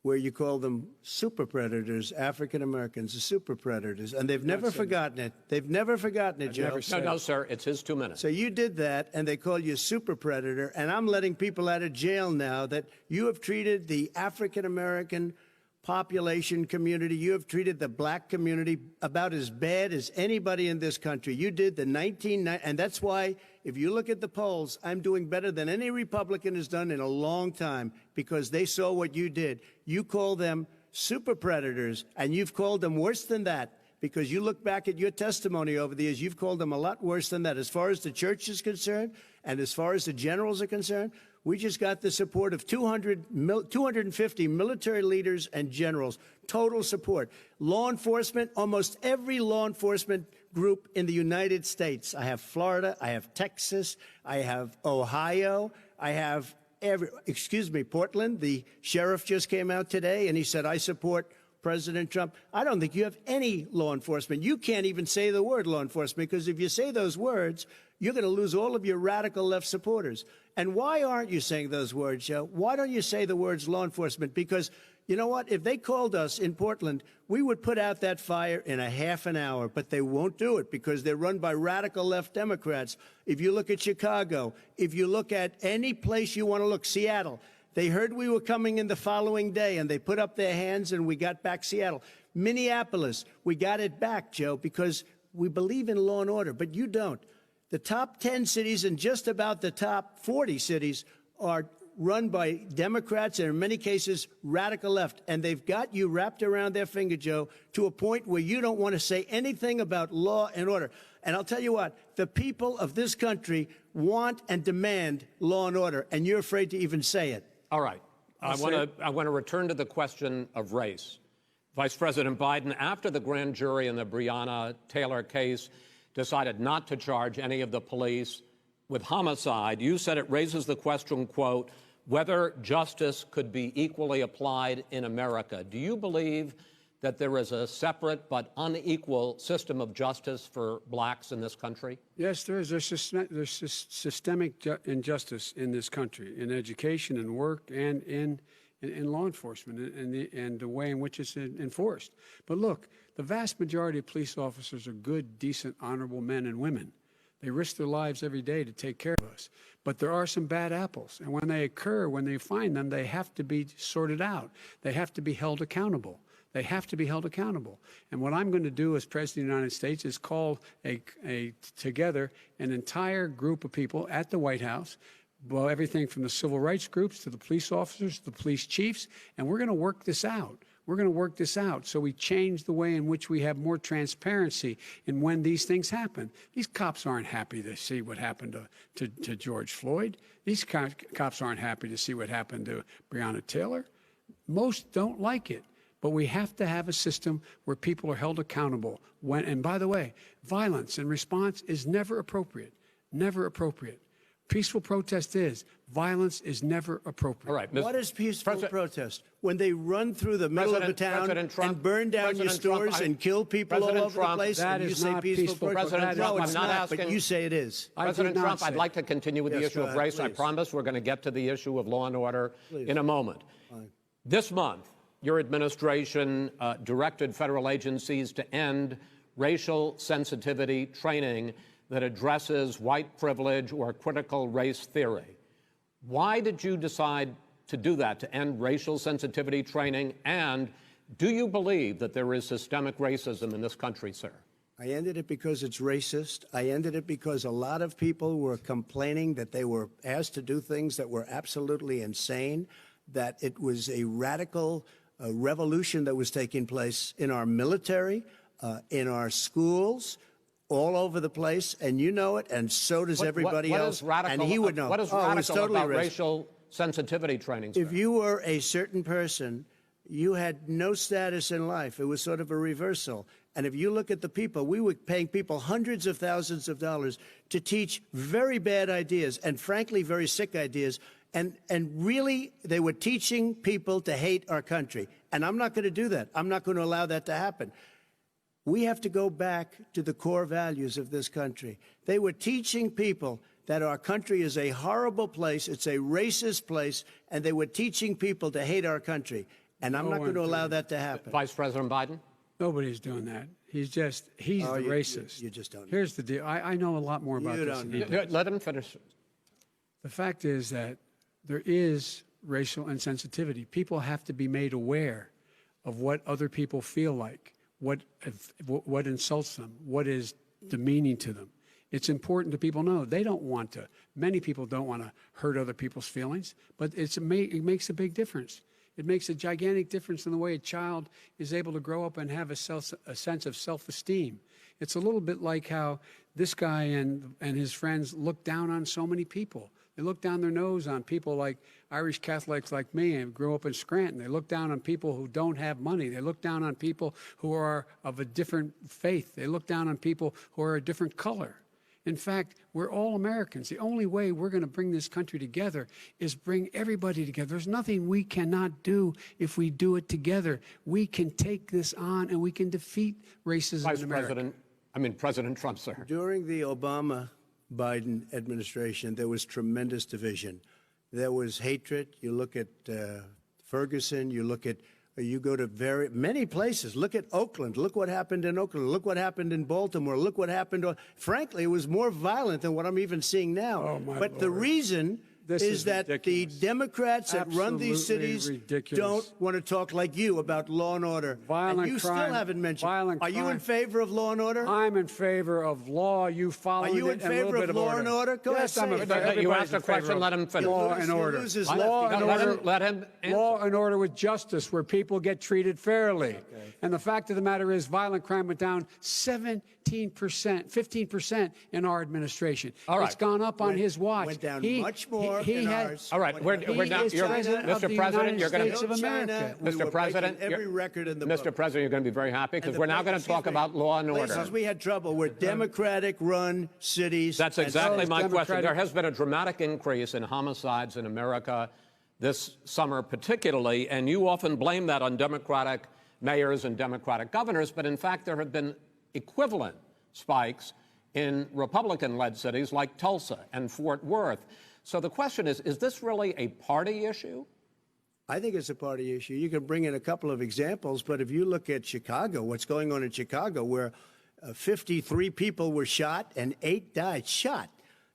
where you call them super predators, African Americans, the super predators, and they've never forgotten it. They've never forgotten it, Joe. No, sir, it's his 2 minutes. So you did that, and they call you a super predator, and I'm letting people out of jail now that you have treated the African American population community, you have treated the black community about as bad as anybody in this country. You did the 1990, and that's why, if you look at the polls, I'm doing better than any Republican has done in a long time, because they saw what you did. You call them super predators, and you've called them worse than that, because you look back at your testimony over the years, you've called them a lot worse than that. As far as the church is concerned, and as far as the generals are concerned, we just got the support of 250 military leaders and generals, total support. Law enforcement, almost every law enforcement group in the United States. I have Florida, I have Texas, I have Ohio, I have Portland. The sheriff just came out today and he said, I support President Trump. I don't think you have any law enforcement. You can't even say the word law enforcement, because if you say those words, you're going to lose all of your radical left supporters. And why aren't you saying those words, Joe? Why don't you say the words law enforcement? Because you know what? If they called us in Portland, we would put out that fire in a half an hour, but they won't do it because they're run by radical left Democrats. If you look at Chicago, if you look at any place you want to look, Seattle, they heard we were coming in the following day, and they put up their hands, and we got back Seattle. Minneapolis, we got it back, Joe, because we believe in law and order, but you don't. The top 10 cities and just about the top 40 cities are run by Democrats and, in many cases, radical left. And they've got you wrapped around their finger, Joe, to a point where you don't want to say anything about law and order. And I'll tell you what, the people of this country want and demand law and order, and you're afraid to even say it. All right. I want to return to the question of race. Vice President Biden, after the grand jury in the Breonna Taylor case decided not to charge any of the police with homicide, you said it raises the question, quote, whether justice could be equally applied in America. Do you believe that there is a separate but unequal system of justice for blacks in this country? Yes, there is. There's systemic injustice in this country, in education and work and in law enforcement and the way in which it's enforced. But look, the vast majority of police officers are good, decent, honorable men and women. They risk their lives every day to take care of us. But there are some bad apples. And when they occur, when they find them, they have to be sorted out. They have to be held accountable. They have to be held accountable. And what I'm going to do as President of the United States is call together an entire group of people at the White House, well, everything from the civil rights groups to the police officers, to the police chiefs, and we're going to work this out. We're going to work this out. So we change the way in which we have more transparency in when these things happen. These cops aren't happy to see what happened to George Floyd. These cops aren't happy to see what happened to Breonna Taylor. Most don't like it. But we have to have a system where people are held accountable. And by the way, violence in response is never appropriate. Never appropriate. Peaceful protest is. Violence is never appropriate. All right. What is peaceful protest? When they run through the middle of the town and burn down your stores and kill people all over the place, and you say peaceful protest? President Trump, No, it's I'm not not, asking. but you say it is. President Trump, I'd like to continue with the issue go of ahead, race. I please. promise we're going to get to the issue of law and order in a moment. This month, your administration directed federal agencies to end racial sensitivity training that addresses white privilege or critical race theory. Why did you decide to do that, to end racial sensitivity training? And do you believe that there is systemic racism in this country, sir? I ended it because it's racist. I ended it because a lot of people were complaining that they were asked to do things that were absolutely insane, that it was a radical revolution that was taking place in our military, in our schools, all over the place, and you know it, and so does everybody what else. Is radical, and he would know. What is it was radical totally about racist. racial sensitivity training, sir? If you were a certain person, you had no status in life. It was sort of a reversal. And if you look at the people, we were paying people hundreds of thousands of dollars to teach very bad ideas and, frankly, very sick ideas. And really, they were teaching people to hate our country. And I'm not going to do that. I'm not going to allow that to happen. We have to go back to the core values of this country. They were teaching people that our country is a horrible place, it's a racist place, and they were teaching people to hate our country. And I'm not going to allow that to happen. Vice President Biden? Nobody's doing that. He's the racist. You just don't know. Here's the deal. I know a lot more about You this. don't than he know. does. Let him finish. The fact is that there is racial insensitivity. People have to be made aware of what other people feel like, what insults them, what is demeaning to them. It's important to people know they don't want to. Many people don't want to hurt other people's feelings, but it makes a big difference. It makes a gigantic difference in the way a child is able to grow up and have a sense of self-esteem. It's a little bit like how this guy and his friends look down on so many people. They look down their nose on people like Irish Catholics like me and grew up in Scranton. They look down on people who don't have money. They look down on people who are of a different faith. They look down on people who are a different color. In fact, we're all Americans. The only way we're going to bring this country together is bring everybody together. There's nothing we cannot do if we do it together. We can take this on and we can defeat racism in America. President Trump, sir. During the Obama-Biden administration, there was tremendous division. There was hatred. You look at Ferguson, you go to many places. Look at Oakland. Look what happened in Oakland. Look what happened in Baltimore. Look what happened. Frankly, it was more violent than what I'm even seeing now. Oh, my but Lord. the reason is that ridiculous. the Democrats that run these Absolutely cities ridiculous. don't want to talk like you about law and order. Violent and you crime, still haven't mentioned. violent Are you crime. in favor of law and order? I'm in favor of law. You follow it. Are you in and a little favor bit of law order. and order? Go Yes, ahead, I'm say in it. favor. You asked a Everybody's in favor question, of let him finish. Law and order. Lose his Law left. and order. Let him answer. Law and order with justice, where people get treated fairly. And the fact of the matter is, violent crime went down 17%, 15% in our administration. All right. It's gone up on his watch. Went down much more he in had- ours. All right, we're He now. is president of Mr. the President, United you're going States of America. We were Mr. President, breaking every record in the Mr. book. President, you're going to be very happy because And the we're now going to places talk we- about law and order. Places we had trouble were Democratic-run cities. That's and exactly those my question. Democratic- There has been a dramatic increase in homicides in America this summer, particularly, and you often blame that on Democratic mayors and Democratic governors, but in fact, there have been equivalent spikes in Republican-led cities like Tulsa and Fort Worth. So the question is this really a party issue? I think it's a party issue. You can bring in a couple of examples, but if you look at Chicago, what's going on in Chicago, where 53 people were shot and 8 died, shot.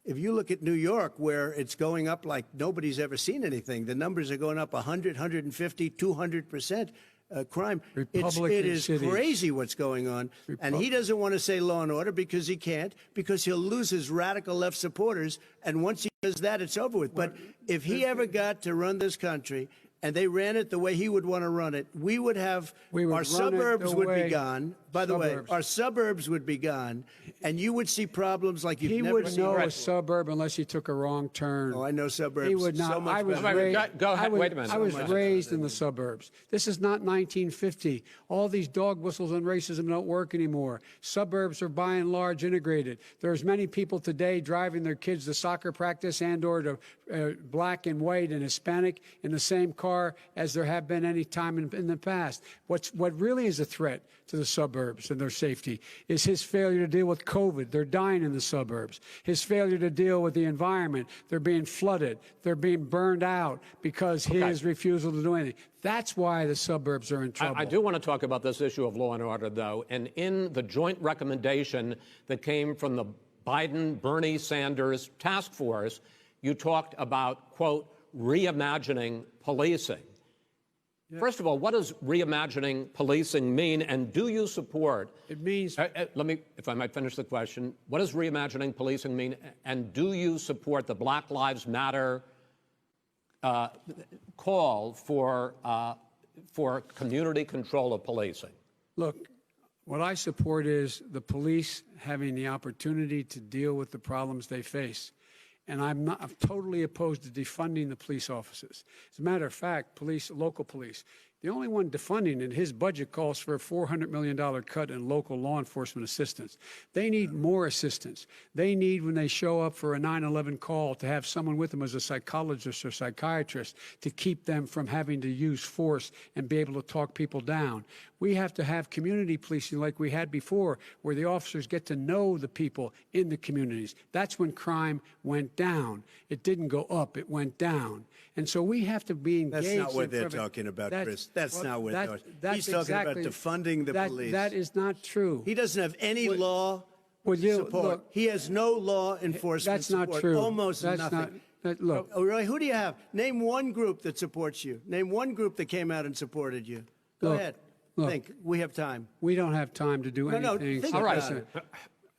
If you look at New York, where it's going up like nobody's ever seen anything, the numbers are going up 100, 150, 200%. Crime. Republican It is cities. crazy what's going on. And he doesn't want to say law and order because he can't, because he'll lose his radical left supporters. And once he does that, it's over with. But if he ever got to run this country and they ran it the way he would want to run it, we would have We would our run it suburbs the would be way- gone. By the way, Suburbs. our suburbs would be gone, and you would see problems like you've He never would seen. know a before. suburb unless he took a wrong turn. Oh, I know suburbs. He would not. So much I was better. raised. Go ahead. I was, Wait a minute. I was So much raised in the suburbs. This is not 1950. All these dog whistles and racism don't work anymore. Suburbs are by and large integrated. There's many people today driving their kids to soccer practice and/or to black and white and Hispanic in the same car as there have been any time in the past. What really is a threat to the suburbs and their safety is his failure to deal with COVID. They're dying in the suburbs. His failure to deal with the environment. They're being flooded. They're being burned out because his refusal to do anything. That's why the suburbs are in trouble. I do want to talk about this issue of law and order, though. And in the joint recommendation that came from the Biden-Bernie Sanders task force, you talked about, quote, reimagining policing. Yeah. First of all, what does reimagining policing mean, and do you support? It means. Let me, if I might finish the question. What does reimagining policing mean, and do you support the Black Lives Matter call for community control of policing? Look, what I support is the police having the opportunity to deal with the problems they face. And I'm totally opposed to defunding the police officers. As a matter of fact, local police, the only one defunding it, his budget calls for a $400 million cut in local law enforcement assistance. They need more assistance. They need, when they show up for a 9/11 call, to have someone with them as a psychologist or psychiatrist to keep them from having to use force and be able to talk people down. We have to have community policing like we had before, where the officers get to know the people in the communities. That's when crime went down. It didn't go up, it went down. And so we have to be engaged. That's not what in they're prevention. talking about, Chris. That's not what That- they're that's He's talking exactly- about defunding the police. That is not true. He doesn't have any law Would you- support. look, He has no law enforcement That's not support. true. Almost That's nothing. Look, Oh, really? Who do you have? Name one group that supports you. Name one group that came out and supported you. Go Look, ahead. look. Think. We have time. we don't have time to do No, anything. think so about listen, it.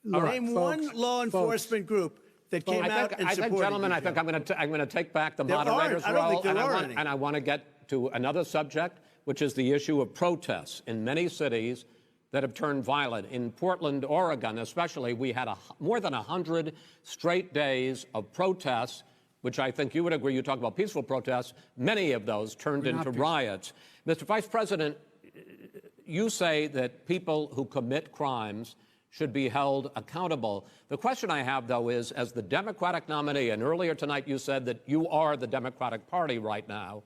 look, Name folks, one law enforcement group that came out and I supported think, gentlemen, you, I think Joe. I'm going to take back the There aren't. moderator's I don't role, think there are any. and I want to get to another subject, which is the issue of protests in many cities that have turned violent. In Portland, Oregon, especially, we had more than 100 straight days of protests, which I think you would agree. You talk about peaceful protests. Many of those turned into riots. Mr. Vice President, you say that people who commit crimes should be held accountable. The question I have, though, is, as the Democratic nominee, and earlier tonight you said that you are the Democratic Party right now,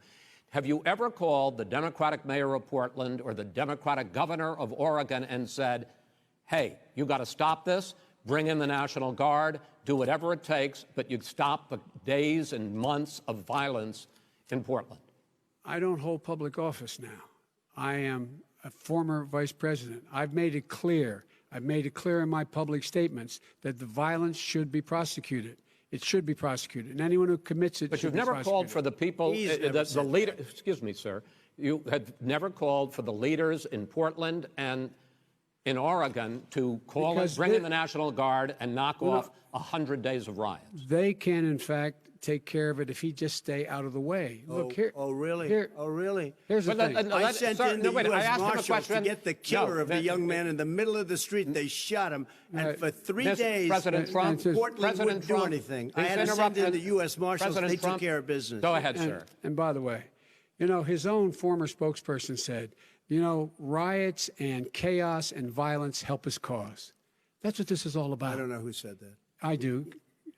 have you ever called the Democratic mayor of Portland or the Democratic governor of Oregon and said, hey, you got to stop this, bring in the National Guard, do whatever it takes, but you stop the days and months of violence in Portland? I don't hold public office now. I am a former vice president. I've made it clear in my public statements that the violence should be prosecuted. It should be prosecuted, and anyone who commits it But should you've be never prosecuted. called for the people, He's never the said leader. Excuse me, sir. You have never called for the leaders in Portland and in Oregon to call Because bring in the National Guard and knock Well, off 100 days of riots. They can, in fact, take care of it if he just stay out of the way. Look here. Oh, really? Here, Oh, really? here's the thing. I sent in the I U.S. asked him a Marshals to question. get the killer No, of the that- young man in the middle of the street. They shot him, and Right. for 3 Mr. days, President Trump, Portland President wouldn't do Trump, anything. I please had to send interrupt- in the U.S. Marshals. President They took Trump, care of business. Go ahead, sir. And by the way, you know, his own former spokesperson said, you know, riots and chaos and violence help his cause. That's what this is all about. I don't know who said that. I do.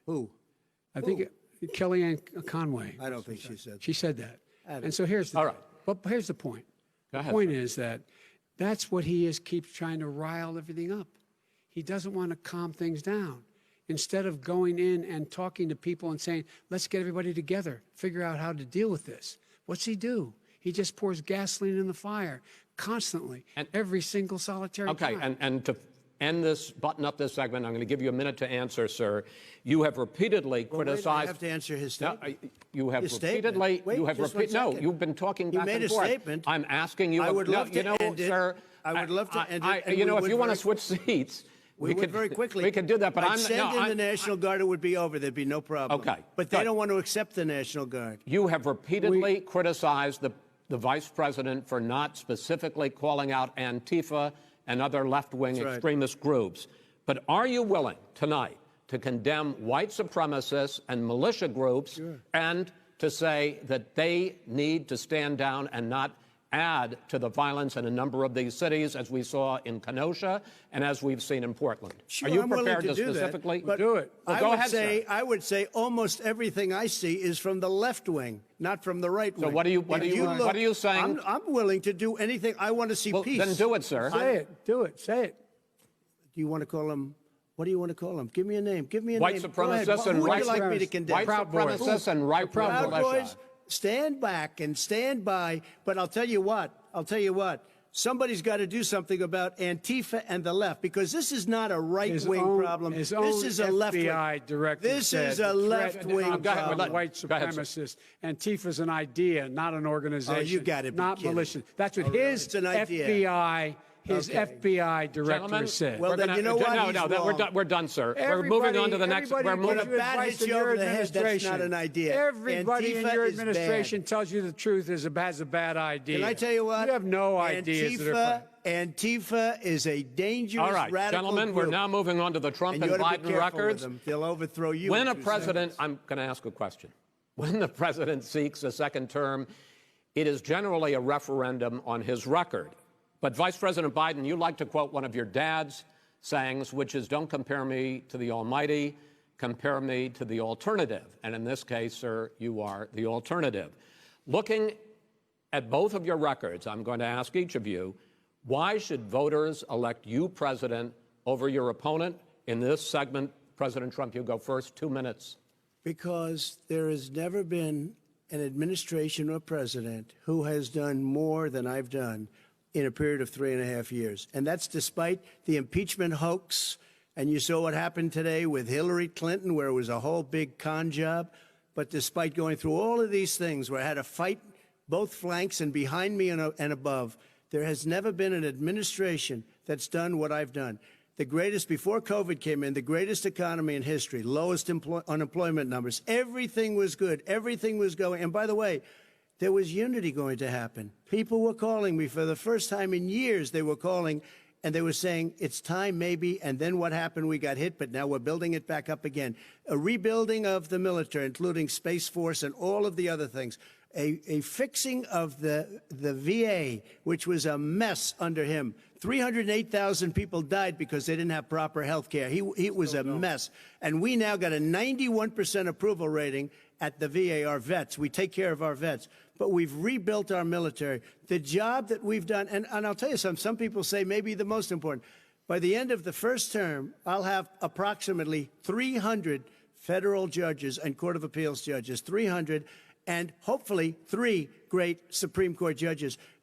Who? I think Kellyanne Conway. I don't think she said that. She said that. I don't- And so here's the All right. But here's the point. Go ahead, The point sir. is that that's what he is, keeps trying to rile everything up. He doesn't want to calm things down. Instead of going in and talking to people and saying, let's get everybody together, figure out how to deal with this. What's he do? He just pours gasoline in the fire constantly, every single solitary Okay, time. and to end this, button up this segment, I'm going to give you a minute to answer, sir. You have repeatedly Well, wait, criticized. I have to answer his No, statement. you have His repeatedly. statement. Wait, you have just one no. second. You've been talking He back made and a forth. statement. I'm asking you. I would no, love to you know, end it. sir. I would love to end it, and you know, we if you would want to very- switch seats, We would very quickly. We could do that, but I'd send in the National Guard, it would be over. There'd be no problem. Okay, But they good. don't want to accept the National Guard. You have repeatedly criticized the vice president for not specifically calling out Antifa and other left-wing That's right. extremist groups. But are you willing tonight to condemn white supremacists and militia groups and to say that they need to stand down and not add to the violence in a number of these cities, as we saw in Kenosha and as we've seen in Portland? Sure, Are you I'm willing prepared to do that, specifically but do it? Well, I go would ahead, say, sir. I would say almost everything I see is from the left wing, not from the right wing. So what are you saying? I'm willing to do anything. I want to see Well, peace. then do it, sir. Say it. Do it. Say it. Do you want to call them? What do you want to call them? Give me a name. Give me a White name. Go ahead. supremacists Who and would white you like me to supremacists. condemn? White Proud Boys. supremacists and right Proud militia. Boys, stand back and stand by. But I'll tell you what. Somebody's got to do something about Antifa and the left, because this is not a right-wing problem. His This own is a left-wing. FBI director This said is the a threat left-wing of Go ahead, problem. white Go ahead, sir. supremacists. Antifa's an idea, not an organization. Oh, you gotta be not kidding. militia. That's what Oh, really? his It's an idea. FBI, Okay. FBI director Gentlemen, said. Well, we're then gonna- you know what? No, He's no, wrong. we're done, sir. We're Everybody- moving on to the next. everybody We're gives moving. When a you bat advice hits in you your over the head, that's not administration. an idea. Everybody in Antifa your is bad. administration tells you the truth has a bad idea. Can I tell you what? You have no ideas. that are- Antifa is a dangerous All right, radical gentlemen, group. we're now moving on to the Trump And and you ought to be Biden careful with records. them. They'll overthrow you. When in a 2 president, seconds. I'm going to ask a question. When the president seeks a second term, it is generally a referendum on his record. But Vice President Biden, you like to quote one of your dad's sayings, which is, don't compare me to the almighty, compare me to the alternative. And in this case, sir, you are the alternative. Looking at both of your records, I'm going to ask each of you, why should voters elect you president over your opponent? In this segment, President Trump, you go first, 2 minutes. Because there has never been an administration or president who has done more than I've done in a period of 3.5 years. And that's despite the impeachment hoax. And you saw what happened today with Hillary Clinton, where it was a whole big con job. But despite going through all of these things, where I had to fight both flanks and behind me and above, there has never been an administration that's done what I've done. The greatest, before COVID came in, the greatest economy in history, lowest unemployment numbers. Everything was good. Everything was going. And by the way, there was unity going to happen. People were calling me for the first time in years. They were calling and they were saying, it's time maybe. And then what happened? We got hit, but now we're building it back up again. A rebuilding of the military, including Space Force and all of the other things. A fixing of the VA, which was a mess under him. 308,000 people died because they didn't have proper health care. It was a mess. And we now got a 91% approval rating at the VA, our vets. We take care of our vets. But we've rebuilt our military. The job that we've done, and I'll tell you something, some people say maybe the most important. By the end of the first term, I'll have approximately 300 federal judges and Court of Appeals judges, 300, and hopefully 3 great Supreme Court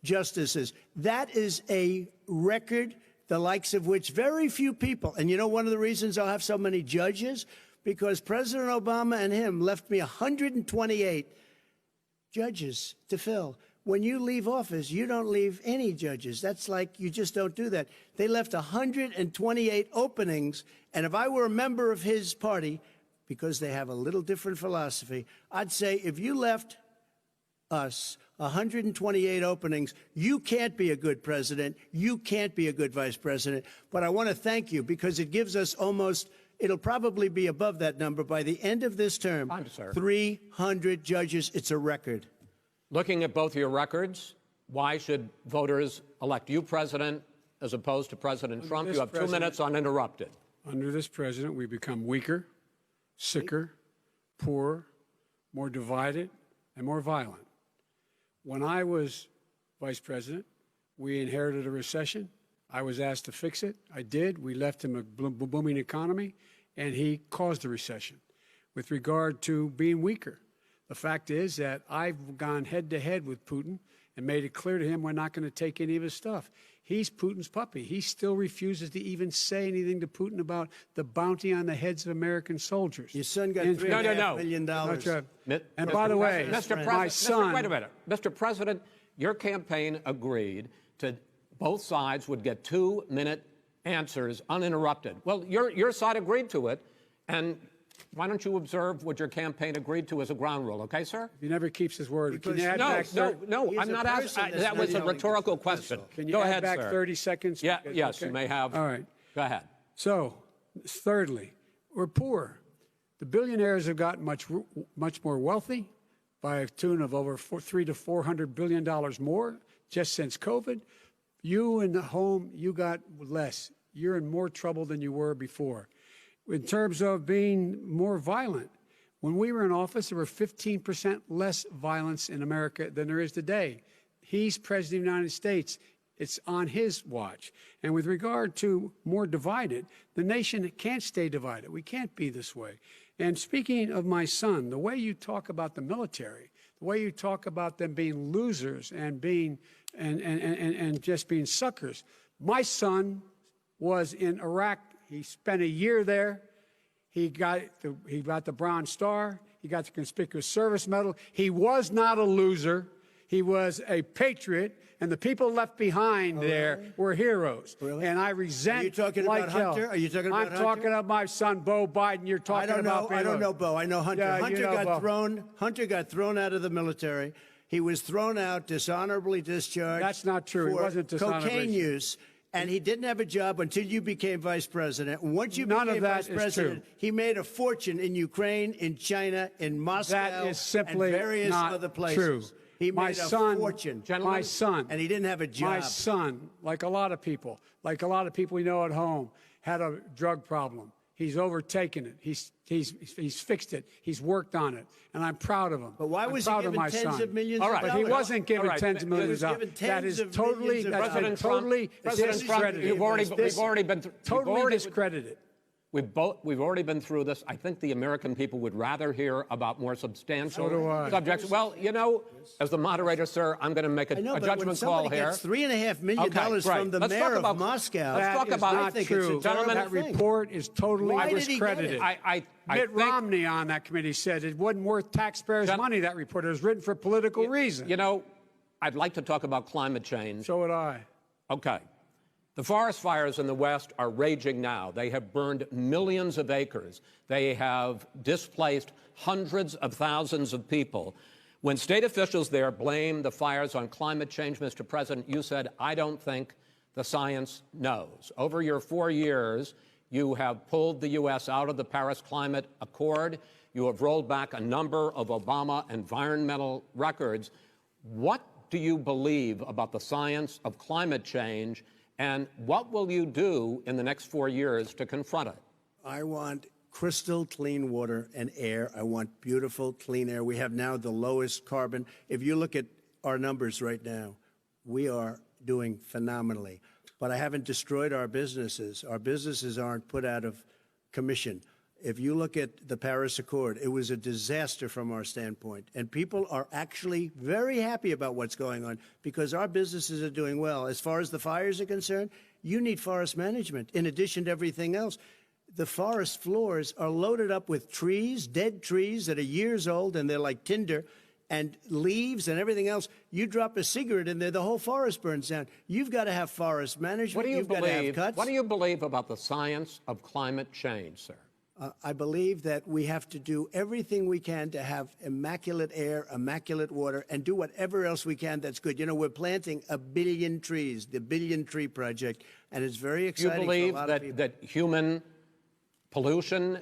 justices. That is a record, the likes of which very few people, and you know one of the reasons I'll have so many judges? Because President Obama and him left me 128 judges to fill. When you leave office, you don't leave any judges. That's like, you just don't do that. They left 128 openings, and if I were a member of his party, because they have a little different philosophy, I'd say if you left us 128 openings, you can't be a good president, you can't be a good vice president. But I want to thank you because it gives us almost, it'll probably be above that number by the end of this term. 300 judges, it's a record. Looking at both your records, why should voters elect you president as opposed to President Trump? You have 2 minutes uninterrupted. Under this president, we become weaker, sicker, poorer, more divided, and more violent. When I was vice president, we inherited a recession. I was asked to fix it. I did. We left him a booming economy, and he caused the recession. With regard to being weaker, the fact is that I've gone head-to-head with Putin and made it clear to him we're not going to take any of his stuff. He's Putin's puppy. He still refuses to even say anything to Putin about the bounty on the heads of American soldiers. Your son got $3.5 million. And by the way, my son... Wait a minute. Mr. President, your campaign agreed to both sides would get 2-minute answers uninterrupted. Well, your side agreed to it, and why don't you observe what your campaign agreed to as a ground rule, okay, sir? He never keeps his word. Can you add No, back no, He's I'm a not person asking. that's That not was a yelling rhetorical at the question. Can you Go add ahead, back sir. 30 seconds? Yeah, Because- yes, okay. you may have. All right. Go ahead. So, thirdly, we're poor. The billionaires have gotten much more wealthy by a tune of over $300 to $400 billion more just since COVID. You in the home, you got less. You're in more trouble than you were before. In terms of being more violent, when we were in office, there were 15% less violence in America than there is today. He's president of the United States. It's on his watch. And with regard to more divided, the nation can't stay divided. We can't be this way. And speaking of my son, the way you talk about the military, the way you talk about them being losers and being and just being suckers. My son was in Iraq. He spent a year there. He got the Bronze Star. He got the Conspicuous Service Medal. He was not a loser. He was a patriot, and the people left behind there were heroes. Really? And I resent. Are you talking like about hell. Hunter? Are you talking about I'm talking about my son, Bo Biden. You're talking about. I don't know Bo. I know Hunter. Yeah, you Hunter know got Bo. Hunter got thrown out of the military. He was thrown out, dishonorably discharged. That's not true. He For wasn't dishonorably cocaine discharged. use. And he didn't have a job until you became vice president. And once you None of became that vice is president, true. he made a fortune in Ukraine, in China, in Moscow, That is simply and various not other places. true. He My made a son, fortune. my son, And he didn't have a job. My son, like a lot of people we know at home, had a drug problem. He's overtaken it. He's fixed it. He's worked on it, and I'm proud of him. But why was he proud of given my tens son. of millions All of right. But he dollars? wasn't given All right. tens of millions He was of dollars. given That tens is of totally, millions of that's been dollars. totally President Trump, discredited. we've already been Totally discredited. We've already been through this. I think the American people would rather hear about more substantial So do I. subjects. Well, you know, as the moderator, sir, I'm going to make I know, a but when judgment somebody call here. gets $3.5 million Okay, great. from the Let's mayor talk of about- Moscow, let's talk That is about- not I think true. it's a terrible That thing. report is totally Why did he get discredited. it? I Mitt think, Romney on that committee said it wasn't worth taxpayers' money, that report. It was written for political reasons. you know, I'd like to talk about climate change. So would I. Okay. The forest fires in the West are raging now. They have burned millions of acres. They have displaced hundreds of thousands of people. When state officials there blame the fires on climate change, Mr. President, you said, I don't think the science knows. Over your 4 years, you have pulled the U.S. out of the Paris Climate Accord. You have rolled back a number of Obama environmental records. What do you believe about the science of climate change? And what will you do in the next 4 years to confront it? I want crystal clean water and air. I want beautiful, clean air. We have now the lowest carbon. If you look at our numbers right now, we are doing phenomenally. But I haven't destroyed our businesses. Our businesses aren't put out of commission. If you look at the Paris Accord, it was a disaster from our standpoint. And people are actually very happy about what's going on because our businesses are doing well. As far as the fires are concerned, you need forest management in addition to everything else. The forest floors are loaded up with trees, dead trees that are years old, and they're like tinder, and leaves and everything else. You drop a cigarette in there, the whole forest burns down. You've got to have forest management. What do you You've got to have believe? cuts. What do you believe about the science of climate change, sir? I believe that we have to do everything we can to have immaculate air, immaculate water, and do whatever else we can that's good. You know, we're planting 1 billion trees, the Billion Tree Project, and it's very Do you exciting believe for a lot of people. that human pollution,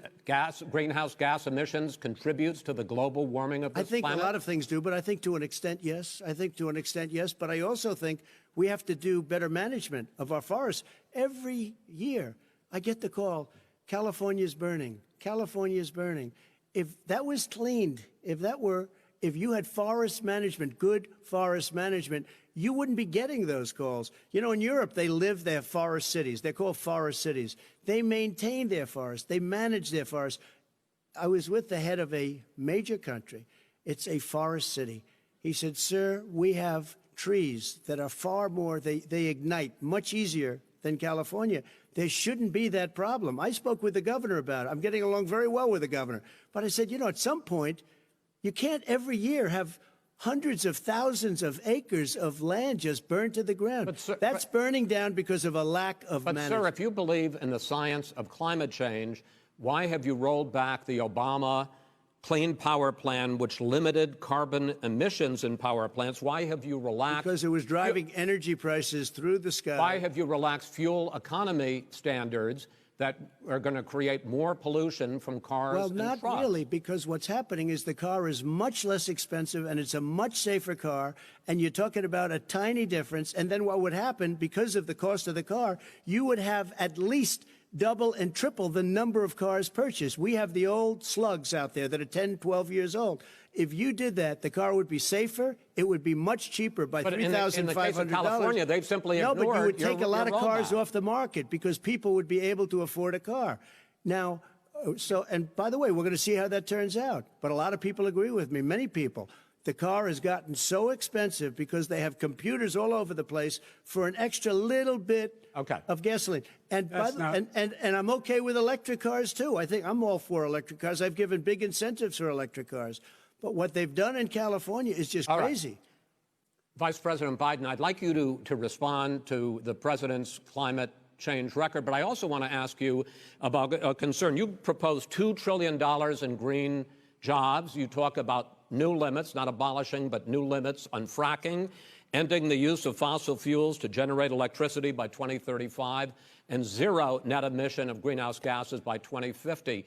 greenhouse gas emissions contributes to the global warming of I this think planet? a lot of things do, but I think to an extent, yes. I think to an extent, yes. But I also think we have to do better management of our forests. Every year, I get the call, California's burning. California's burning. If that was cleaned, if you had forest management, good forest management, you wouldn't be getting those calls. You know, in Europe, they have forest cities. They're called forest cities. They maintain their forests. They manage their forests. I was with the head of a major country. It's a forest city. He said, sir, we have trees that are far more, they ignite much easier than California. There shouldn't be that problem. I spoke with the governor about it. I'm getting along very well with the governor. But I said, you know, at some point, you can't every year have hundreds of thousands of acres of land just burned to the ground. But, sir, That's burning down because of a lack of But, management. sir, if you believe in the science of climate change, why have you rolled back the Obama Clean Power Plan, which limited carbon emissions in power plants? Why have you relaxed? Because it was driving energy prices through the sky. Why have you relaxed fuel economy standards that are going to create more pollution from cars Well, and not trucks? really, because what's happening is the car is much less expensive and it's a much safer car, and you're talking about a tiny difference. And then what would happen, because of the cost of the car, you would have at least double and triple the number of cars purchased. We have the old slugs out there that are 10, 12 years old. If you did that, the car would be safer. It would be much cheaper by But in $3,500. the case of California, they've simply No, but you ignored would take a lot of your cars rollback. off the market because people would be able to afford a car. Now, and by the way, we're going to see how that turns out. But a lot of people agree with me, many people. The car has gotten so expensive because they have computers all over the place for an extra little bit of gasoline. And, and I'm okay with electric cars, too. I think I'm all for electric cars. I've given big incentives for electric cars. But what they've done in California is just crazy. Right. Vice President Biden, I'd like you to respond to the president's climate change record, but I also want to ask you about a concern. You proposed $2 trillion in green jobs. You talk about new limits, not abolishing, but new limits on fracking, ending the use of fossil fuels to generate electricity by 2035, and zero net emission of greenhouse gases by 2050.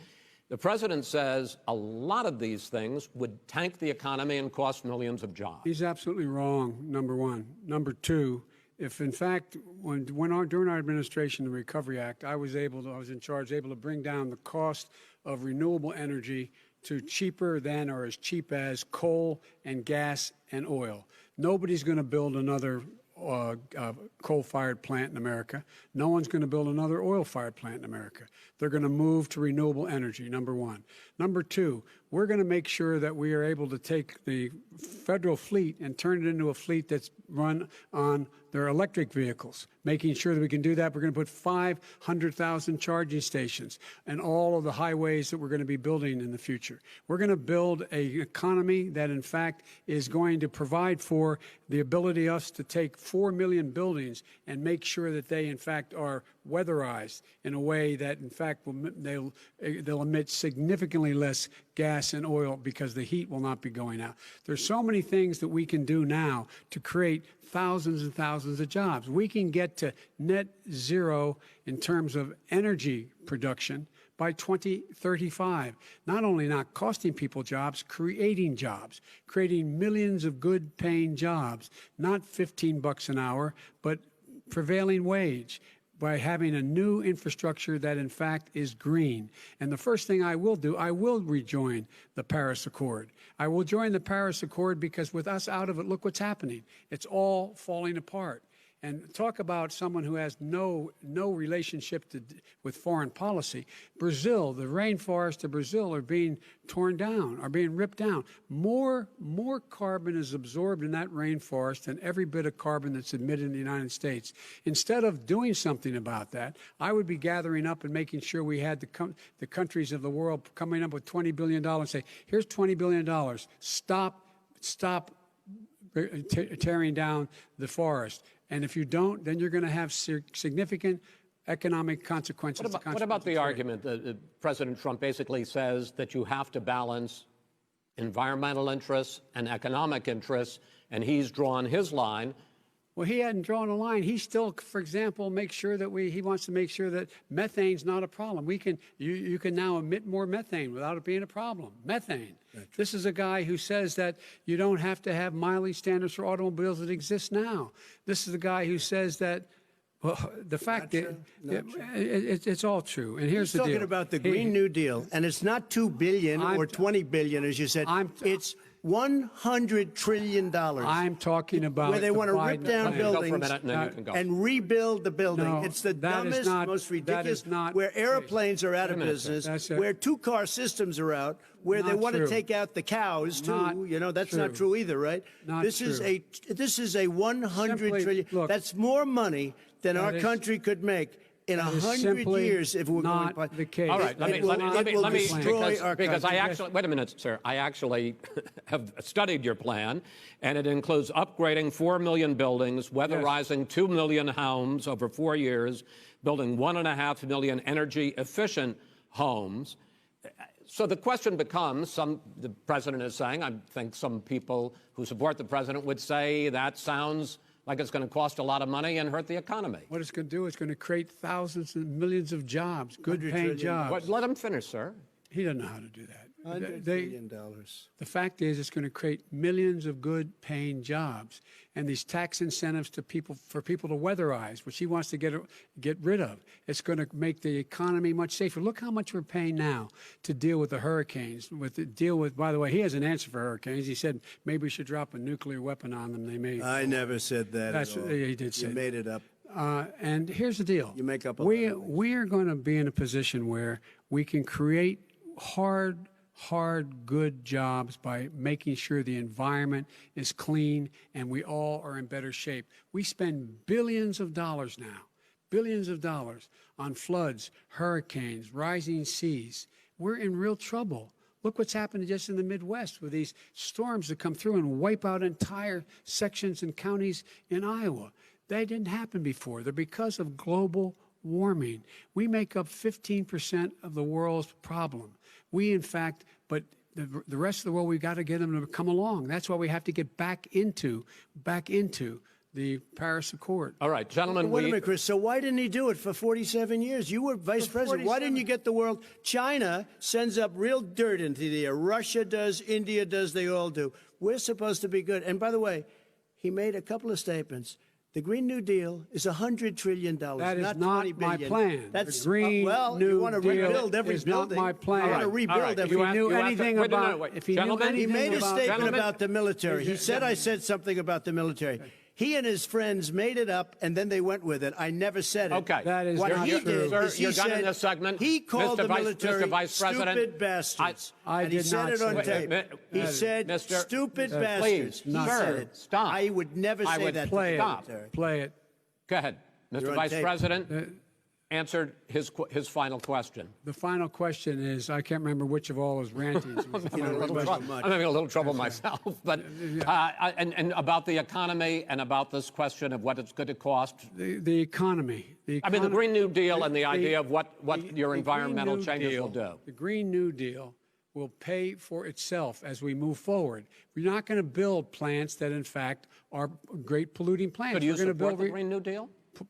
The president says a lot of these things would tank the economy and cost millions of jobs. He's absolutely wrong, number one. Number two, if in fact, during our administration, the Recovery Act, I was in charge, able to bring down the cost of renewable energy to cheaper than or as cheap as coal and gas and oil. Nobody's going to build another coal-fired plant in America. No one's going to build another oil-fired plant in America. They're going to move to renewable energy, number one. Number two, we're going to make sure that we are able to take the federal fleet and turn it into a fleet that's run on their electric vehicles. Making sure that we can do that, we're going to put 500,000 charging stations and all of the highways that we're going to be building in the future. We're going to build an economy that, in fact, is going to provide for the ability of us to take 4 million buildings and make sure that they, in fact, are weatherized in a way that, in fact, they'll emit significantly less gas and oil because the heat will not be going out. There's so many things that we can do now to create thousands and thousands of jobs. We can get to net zero in terms of energy production by 2035. Not only not costing people jobs, creating millions of good paying jobs, not $15 an hour, but prevailing wage, by having a new infrastructure that, in fact, is green. And the first thing I will do, I will rejoin the Paris Accord. I will join the Paris Accord because with us out of it, look what's happening. It's all falling apart. And talk about someone who has no relationship with foreign policy. Brazil, the rainforests of Brazil are being torn down, are being ripped down. More carbon is absorbed in that rainforest than every bit of carbon that's emitted in the United States. Instead of doing something about that, I would be gathering up and making sure we had the countries of the world coming up with $20 billion and say, here's $20 billion. Stop tearing down the forest. And if you don't, then you're going to have significant economic consequences. What about the argument that President Trump basically says that you have to balance environmental interests and economic interests, and he's drawn his line? Well, he hadn't drawn a line. He still, for example, makes sure that he wants to make sure that methane's not a problem. You can now emit more methane without it being a problem. Methane. This is a guy who says that you don't have to have mileage standards for automobiles that exist now. This is the guy who says that, well, the fact that it's all true. And here's the deal. He's talking about the Green New Deal, and it's not $2 billion or $20 billion, as you said. It's $100 trillion. I'm talking about where they want to rip down buildings and rebuild the building. No, it's the dumbest, most ridiculous. Where airplanes are out of business, where two-car systems are out, where they want to take out the cows too. That's not true either, right? This is a $100 trillion. Look, that's more money than our country could make. in That is 100 simply years, if we're not going by the case. All right, let It will me, destroy our because I country. actually, wait a minute, sir. I actually have studied your plan, and it includes upgrading 4 million buildings, weatherizing 2 million homes over 4 years, building 1.5 million energy-efficient homes. So the question becomes, the president is saying, I think some people who support the president would say that sounds like it's going to cost a lot of money and hurt the economy. What it's going to do is going to create thousands and millions of jobs, good-paying jobs. Well, let him finish, sir. He doesn't know how to do that. $100 billion. The fact is, it's going to create millions of good-paying jobs, and these tax incentives to people for people to weatherize, which he wants to get rid of. It's going to make the economy much safer. Look how much we're paying now to deal with the hurricanes. By the way, he has an answer for hurricanes. He said maybe we should drop a nuclear weapon on them. They may. I never said that That's at all. he did say. You made it up. And here's the deal. You make up a we lot of things. we are going to be in a position where we can create hard, good jobs by making sure the environment is clean and we all are in better shape. We spend billions of dollars now, on floods, hurricanes, rising seas. We're in real trouble. Look what's happened just in the Midwest with these storms that come through and wipe out entire sections and counties in Iowa. That didn't happen before. They're because of global warming. We make up 15% of the world's problem. We, in fact, but the rest of the world, we've got to get them to come along. That's why we have to get back into the Paris Accord. All right, gentlemen. Wait a minute, Chris. So why didn't he do it for 47 years? You were vice president. Why didn't you get the world? China sends up real dirt into the air. Russia does. India does. They all do. We're supposed to be good. And by the way, he made a couple of statements. The Green New Deal is $100 trillion, That is not not $20 my billion. plan. That's the Green well, New you want to Deal rebuild every is building. not my plan. You want to All right, rebuild all right. every If he knew You have to- anything wait, no, about, no, wait. if he Gentlemen? knew He anything made a about, statement Gentlemen? about the military. He said I said something about the military. He and his friends made it up, and then they went with it. I never said it. Okay. That is What not he true. did Sir, is he you're done in said this segment. he called Mr. the Vice- military Mr. Vice President, stupid bastards. I and he did said not it on say tape. that. He said Mr. stupid Please, bastards. He not said sir, it. stop. I would never I say would that play to it. the military. Play it. Go ahead. You're Mr. on Vice tape. President answered his final question. The final question is, I can't remember which of all his rantings. You don't remember I'm much. having a little trouble myself, but and about the economy and about this question of what it's going to cost. The economy. I mean, the Green New Deal and the idea of what your the environmental Green New changes Deal- will do. The Green New Deal will pay for itself as we move forward. We're not going to build plants that, in fact, are great polluting plants. So do you We're going to support build the Green New Deal?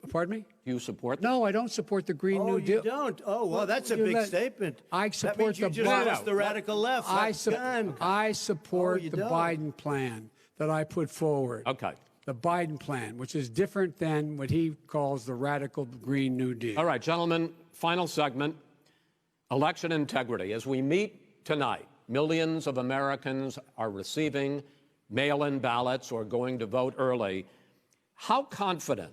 Pardon me? Do you support No, I don't support the Green Oh, New Deal. you don't? Oh, well, that's a You big let- statement. I That support means you the just Biden- lost the radical left. I Done. support you the don't. Biden plan that I put forward. Okay. The Biden plan, which is different than what he calls the radical Green New Deal. All right, gentlemen, final segment, election integrity. As we meet tonight, millions of Americans are receiving mail-in ballots or going to vote early. How confident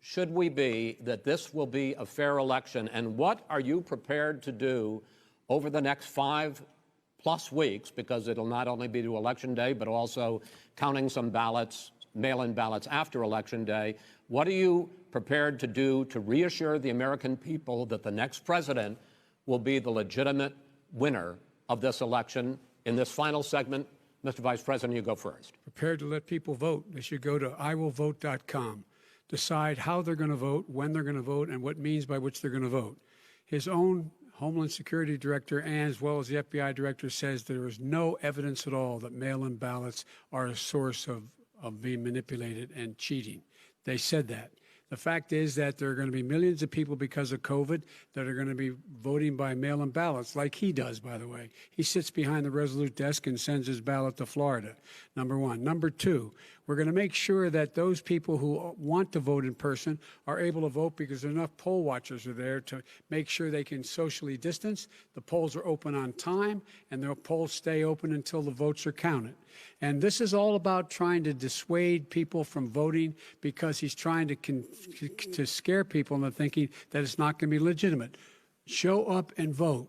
should we be that this will be a fair election, and what are you prepared to do over the next 5+ weeks, because it'll not only be to Election Day, but also counting some ballots, mail-in ballots after Election Day. What are you prepared to do to reassure the American people that the next president will be the legitimate winner of this election? In this final segment, Mr. Vice President, you go first. Prepared to let people vote. They should go to iwillvote.com, decide how they're going to vote, when they're going to vote, and what means by which they're going to vote. His own Homeland Security Director, and as well as the FBI Director, says there is no evidence at all that mail-in ballots are a source of being manipulated and cheating. They said that. The fact is that there are going to be millions of people because of COVID that are going to be voting by mail-in ballots, like he does, by the way. He sits behind the Resolute desk and sends his ballot to Florida, number one. Number two, we're going to make sure that those people who want to vote in person are able to vote because enough poll watchers are there to make sure they can socially distance. The polls are open on time, and the polls stay open until the votes are counted. And this is all about trying to dissuade people from voting because he's trying to scare people into thinking that it's not going to be legitimate. Show up and vote.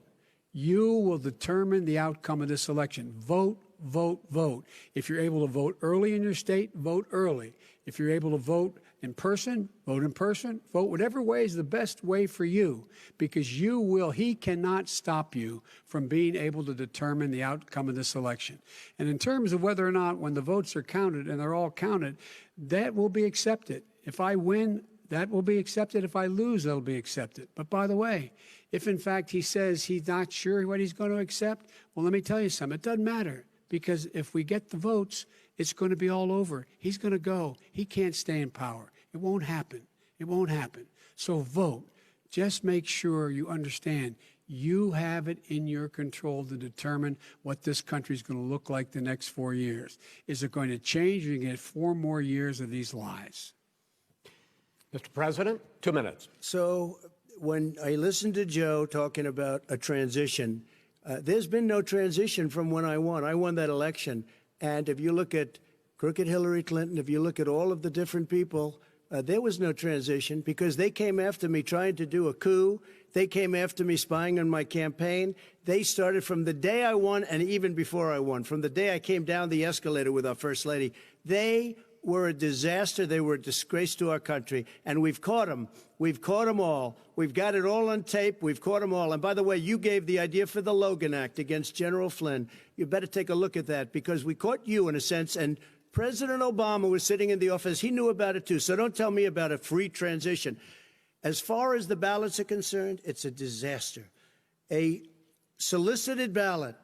You will determine the outcome of this election. Vote, vote, vote. If you're able to vote early in your state, vote early. If you're able to vote in person, vote whatever way is the best way for you, because he cannot stop you from being able to determine the outcome of this election. And in terms of whether or not, when the votes are counted, and they're all counted, that will be accepted. If I win, that will be accepted. If I lose, that'll be accepted. But by the way, if in fact he says he's not sure what he's going to accept, well, let me tell you something. It doesn't matter, because if we get the votes, it's going to be all over. He's going to go. He can't stay in power. It won't happen. It won't happen. So vote. Just make sure you understand you have it in your control to determine what this country is going to look like the next 4 years. Is it going to change, or are you going to get 4 more years of these lies? Mr. President, 2 minutes. So when I listened to Joe talking about a transition, there's been no transition from when I won. I won that election. And if you look at crooked Hillary Clinton, if you look at all of the different people, there was no transition, because they came after me trying to do a coup. They came after me spying on my campaign. They started from the day I won, and even before I won, from the day I came down the escalator with our First Lady. They were a disaster. They were a disgrace to our country. And we've caught them. We've caught them all. We've got it all on tape. We've caught them all. And by the way, you gave the idea for the Logan Act against General Flynn. You better take a look at that, because we caught you in a sense. And President Obama was sitting in the office. He knew about it, too. So don't tell me about a free transition. As far as the ballots are concerned, it's a disaster. A solicited ballot,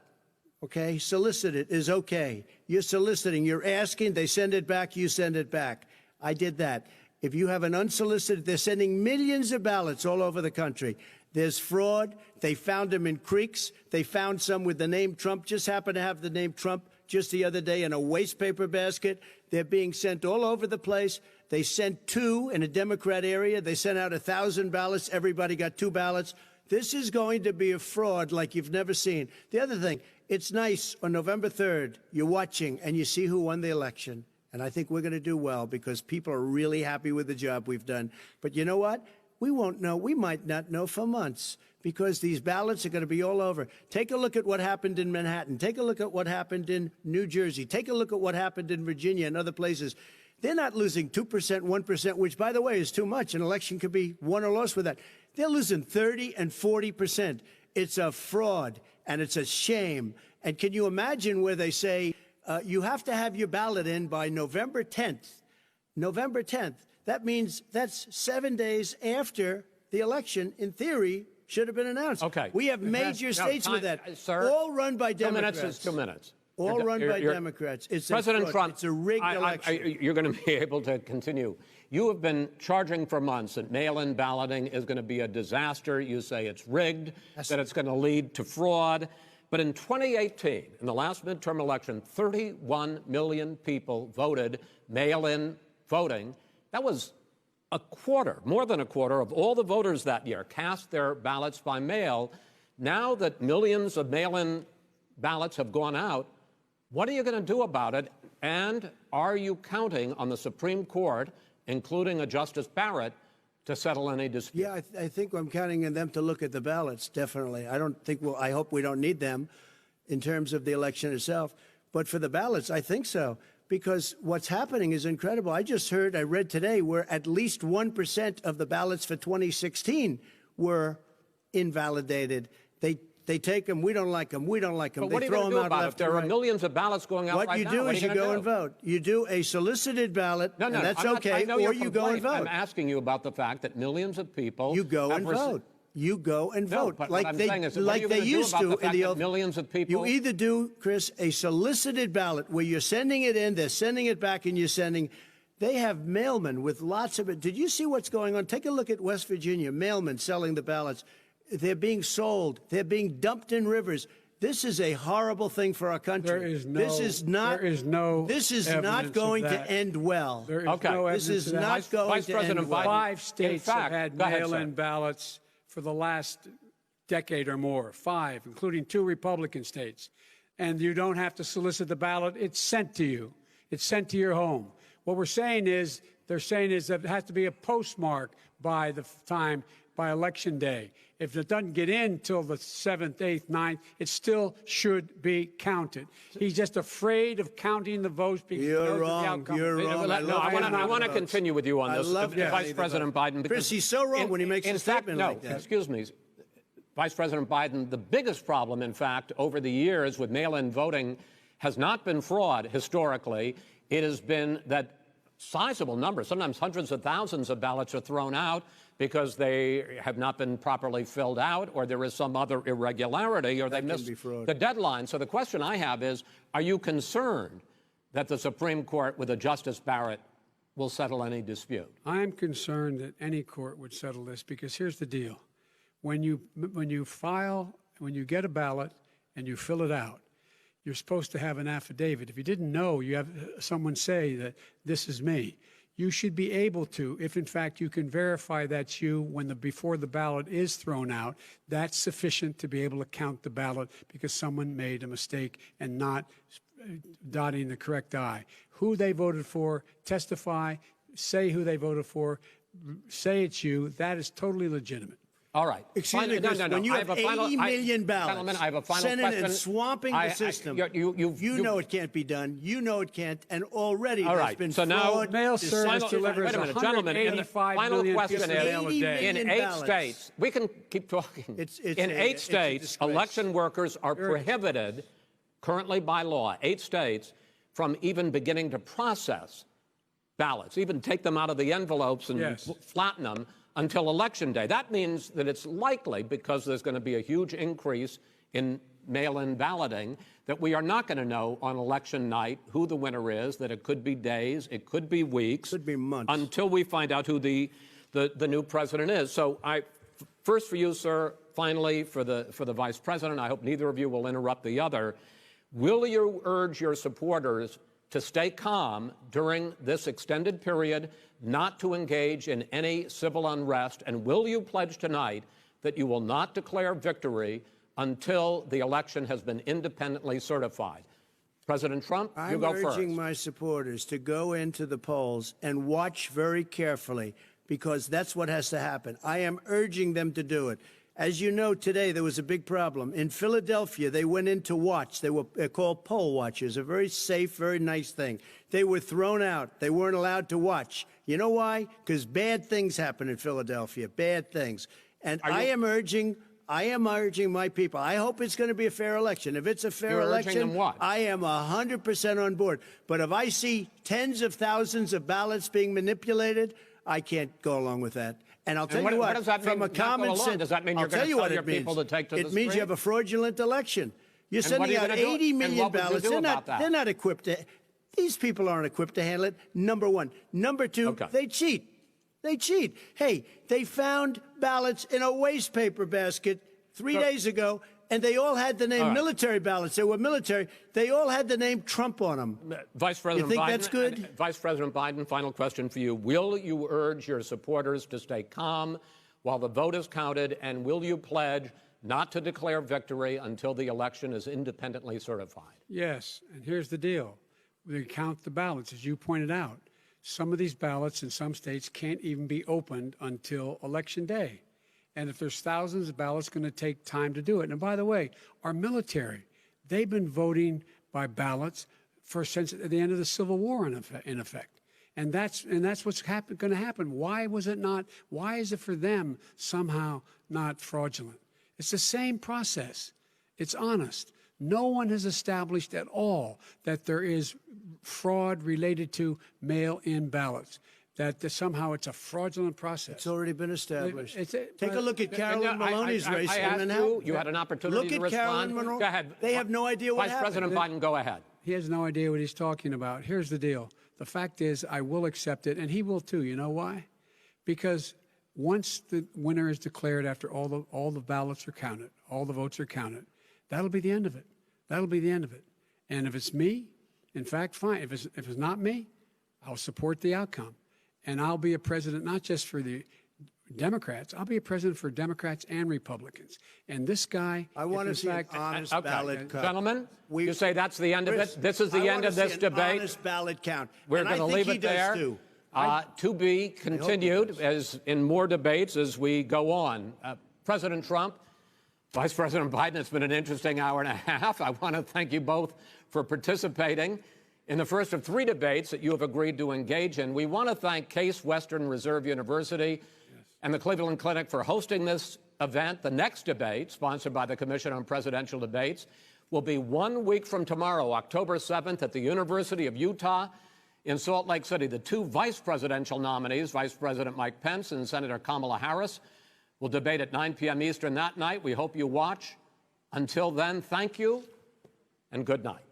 okay, solicited is okay. You're soliciting, you're asking, they send it back, you send it back. I did that. If you have an unsolicited, they're sending millions of ballots all over the country. There's fraud. They found them in creeks. They found some with the name Trump, just happened to have the name Trump just the other day in a waste paper basket. They're being sent all over the place. They sent 2 in a Democrat area. They sent out 1,000 ballots. Everybody got 2 ballots. This is going to be a fraud like you've never seen. The other thing, it's nice on November 3rd, you're watching and you see who won the election. And I think we're going to do well, because people are really happy with the job we've done. But you know what? We won't know. We might not know for months, because these ballots are going to be all over. Take a look at what happened in Manhattan. Take a look at what happened in New Jersey. Take a look at what happened in Virginia and other places. They're not losing 2%, 1%, which, by the way, is too much. An election could be won or lost with that. They're losing 30 and 40%. It's a fraud, and it's a shame. And can you imagine where they say you have to have your ballot in by November 10th? November 10th. That means that's 7 days after the election, in theory, should have been announced. Okay. We have major states with that, sir, all run by Democrats. 2 minutes is 2 minutes. All run by Democrats. It's President Trump, it's a rigged election. you're going to be able to continue. You have been charging for months that mail-in balloting is going to be a disaster. You say it's rigged, that it's going to lead to fraud. But in 2018, in the last midterm election, 31 million people voted mail-in voting. That was a quarter, more than a quarter, of all the voters that year cast their ballots by mail. Now that millions of mail-in ballots have gone out, what are you going to do about it? And are you counting on the Supreme Court, including a Justice Barrett, to settle any dispute? Yeah, I think I'm counting on them to look at the ballots, definitely. I hope we don't need them in terms of the election itself. But for the ballots, I think so. Because what's happening is incredible. I read today, where at least 1% of the ballots for 2016 were invalidated. They take them, we don't like them, we don't like them. But what are you throw going to them do out about it? left There and are right. millions of ballots going out right now. What you do is you go and vote. You do a solicited ballot, and that's okay, or you go and vote. I'm asking you about the fact that millions of people... You go and vote. You go and vote. But like what I'm they, saying is, like what are you they going to do used about to the fact in the that old... millions of people... You either do, Chris, a solicited ballot where you're sending it in, they're sending it back, and you're sending... They have mailmen with lots of it. Did you see what's going on? Take a look at West Virginia, mailmen selling the ballots. They're being sold. They're being dumped in rivers. This is a horrible thing for our country. This is not going to end well. There is no this is not going to end well. 5 states have had mail-in ballots for the last decade or more. 5, including 2 Republican states. And you don't have to solicit the ballot. It's sent to you. It's sent to your home. What they're saying is that it has to be a postmark by the time by Election Day. If it doesn't get in till the 7th, 8th, 9th, it still should be counted. He's just afraid of counting the votes because he knows You're the wrong. outcome. You're wrong. I want to continue with you on this, Vice President Biden. Chris, he's so wrong when he makes a statement no, like that. Excuse me, Vice President Biden, the biggest problem, in fact, over the years with mail-in voting has not been fraud historically. It has been that sizable numbers, sometimes hundreds of thousands of ballots are thrown out because they have not been properly filled out, or there is some other irregularity, or they missed the deadline. So the question I have is, are you concerned that the Supreme Court with a Justice Barrett will settle any dispute? I'm concerned that any court would settle this because here's the deal. When you get a ballot and you fill it out, you're supposed to have an affidavit. If you didn't know, you have someone say that this is me. You should be able to, if in fact you can verify that's you before the ballot is thrown out, that's sufficient to be able to count the ballot because someone made a mistake and not dotting the correct I. Who they voted for, testify, say who they voted for, say it's you. That is totally legitimate. All right. Excuse me, Chris, when you have 80 million ballots, Gentlemen, I have a final Senate question. and swamping the system, you know it can't be done. You know it can't, and already there's been so fraud. now Mail service delivers wait a minute, gentlemen. And the 185 final million question pieces of mail a is: day. in 8 states, we can keep talking. In 8 states, election workers are prohibited, currently by law, 8 states, from even beginning to process ballots, even take them out of the envelopes and flatten them until Election Day. That means that it's likely, because there's going to be a huge increase in mail-in balloting, that we are not going to know on election night who the winner is, that it could be days, it could be weeks. Could be months. Until we find out who the new president is. So first for you, sir, finally for the Vice President, I hope neither of you will interrupt the other. Will you urge your supporters to stay calm during this extended period, not to engage in any civil unrest? And will you pledge tonight that you will not declare victory until the election has been independently certified? President Trump, you go first. I'm urging my supporters to go into the polls and watch very carefully, because that's what has to happen. I am urging them to do it. As you know, today there was a big problem. In Philadelphia, they went in to watch. They were called poll watchers, a very safe, very nice thing. They were thrown out. They weren't allowed to watch. You know why? Because bad things happen in Philadelphia, bad things. And I am urging my people. I hope it's going to be a fair election. If it's a fair election, I am 100% on board. But if I see tens of thousands of ballots being manipulated, I can't go along with that. And I'll tell you what, does that from mean, a common sense, does that mean you're going to tell your people to take to the street? It means you have a fraudulent election. You're sending out 80 million ballots. They're not equipped to. These people aren't equipped to handle it. Number one. Number two, they cheat. They cheat. Hey, they found ballots in a waste paper basket 3 days ago, and they all had the name military ballots. They were military. They all had the name Trump on them. Vice President you think Biden, that's good? Vice President Biden, final question for you. Will you urge your supporters to stay calm while the vote is counted, and will you pledge not to declare victory until the election is independently certified? Yes, and here's the deal. We count the ballots, as you pointed out. Some of these ballots in some states can't even be opened until Election Day. And if there's thousands of ballots, it's going to take time to do it. And by the way, our military, they've been voting by ballots since the end of the Civil War, in effect. And that's what's going to happen. Why was it not? Why is it for them somehow not fraudulent? It's the same process. It's honest. No one has established at all that there is fraud related to mail-in ballots, that somehow it's a fraudulent process. It's already been established. Take a look at Carolyn Maloney's race. I asked you had an opportunity to respond. Look at Carolyn Maloney. Go ahead. They have no idea what happened. Vice President Biden, go ahead. He has no idea what he's talking about. Here's the deal. The fact is, I will accept it, and he will too. You know why? Because once the winner is declared, after all the ballots are counted, all the votes are counted, that'll be the end of it. That'll be the end of it. And if it's me, in fact, fine. If it's not me, I'll support the outcome. And I'll be a president not just for the Democrats. I'll be a president for Democrats and Republicans. And this guy, I want to see an honest ballot count. Gentlemen, you say that's the end of it? This is the end of this debate? Honest ballot count. We're going to leave it there. To be continued as in more debates as we go on. President Trump, Vice President Biden, it's been an interesting hour and a half. I want to thank you both for participating in the first of 3 debates that you have agreed to engage in. We want to thank Case Western Reserve University and the Cleveland Clinic for hosting this event. The next debate, sponsored by the Commission on Presidential Debates, will be 1 week from tomorrow, October 7th, at the University of Utah in Salt Lake City. The 2 vice presidential nominees, Vice President Mike Pence and Senator Kamala Harris, will debate at 9 p.m. Eastern that night. We hope you watch. Until then, thank you and good night.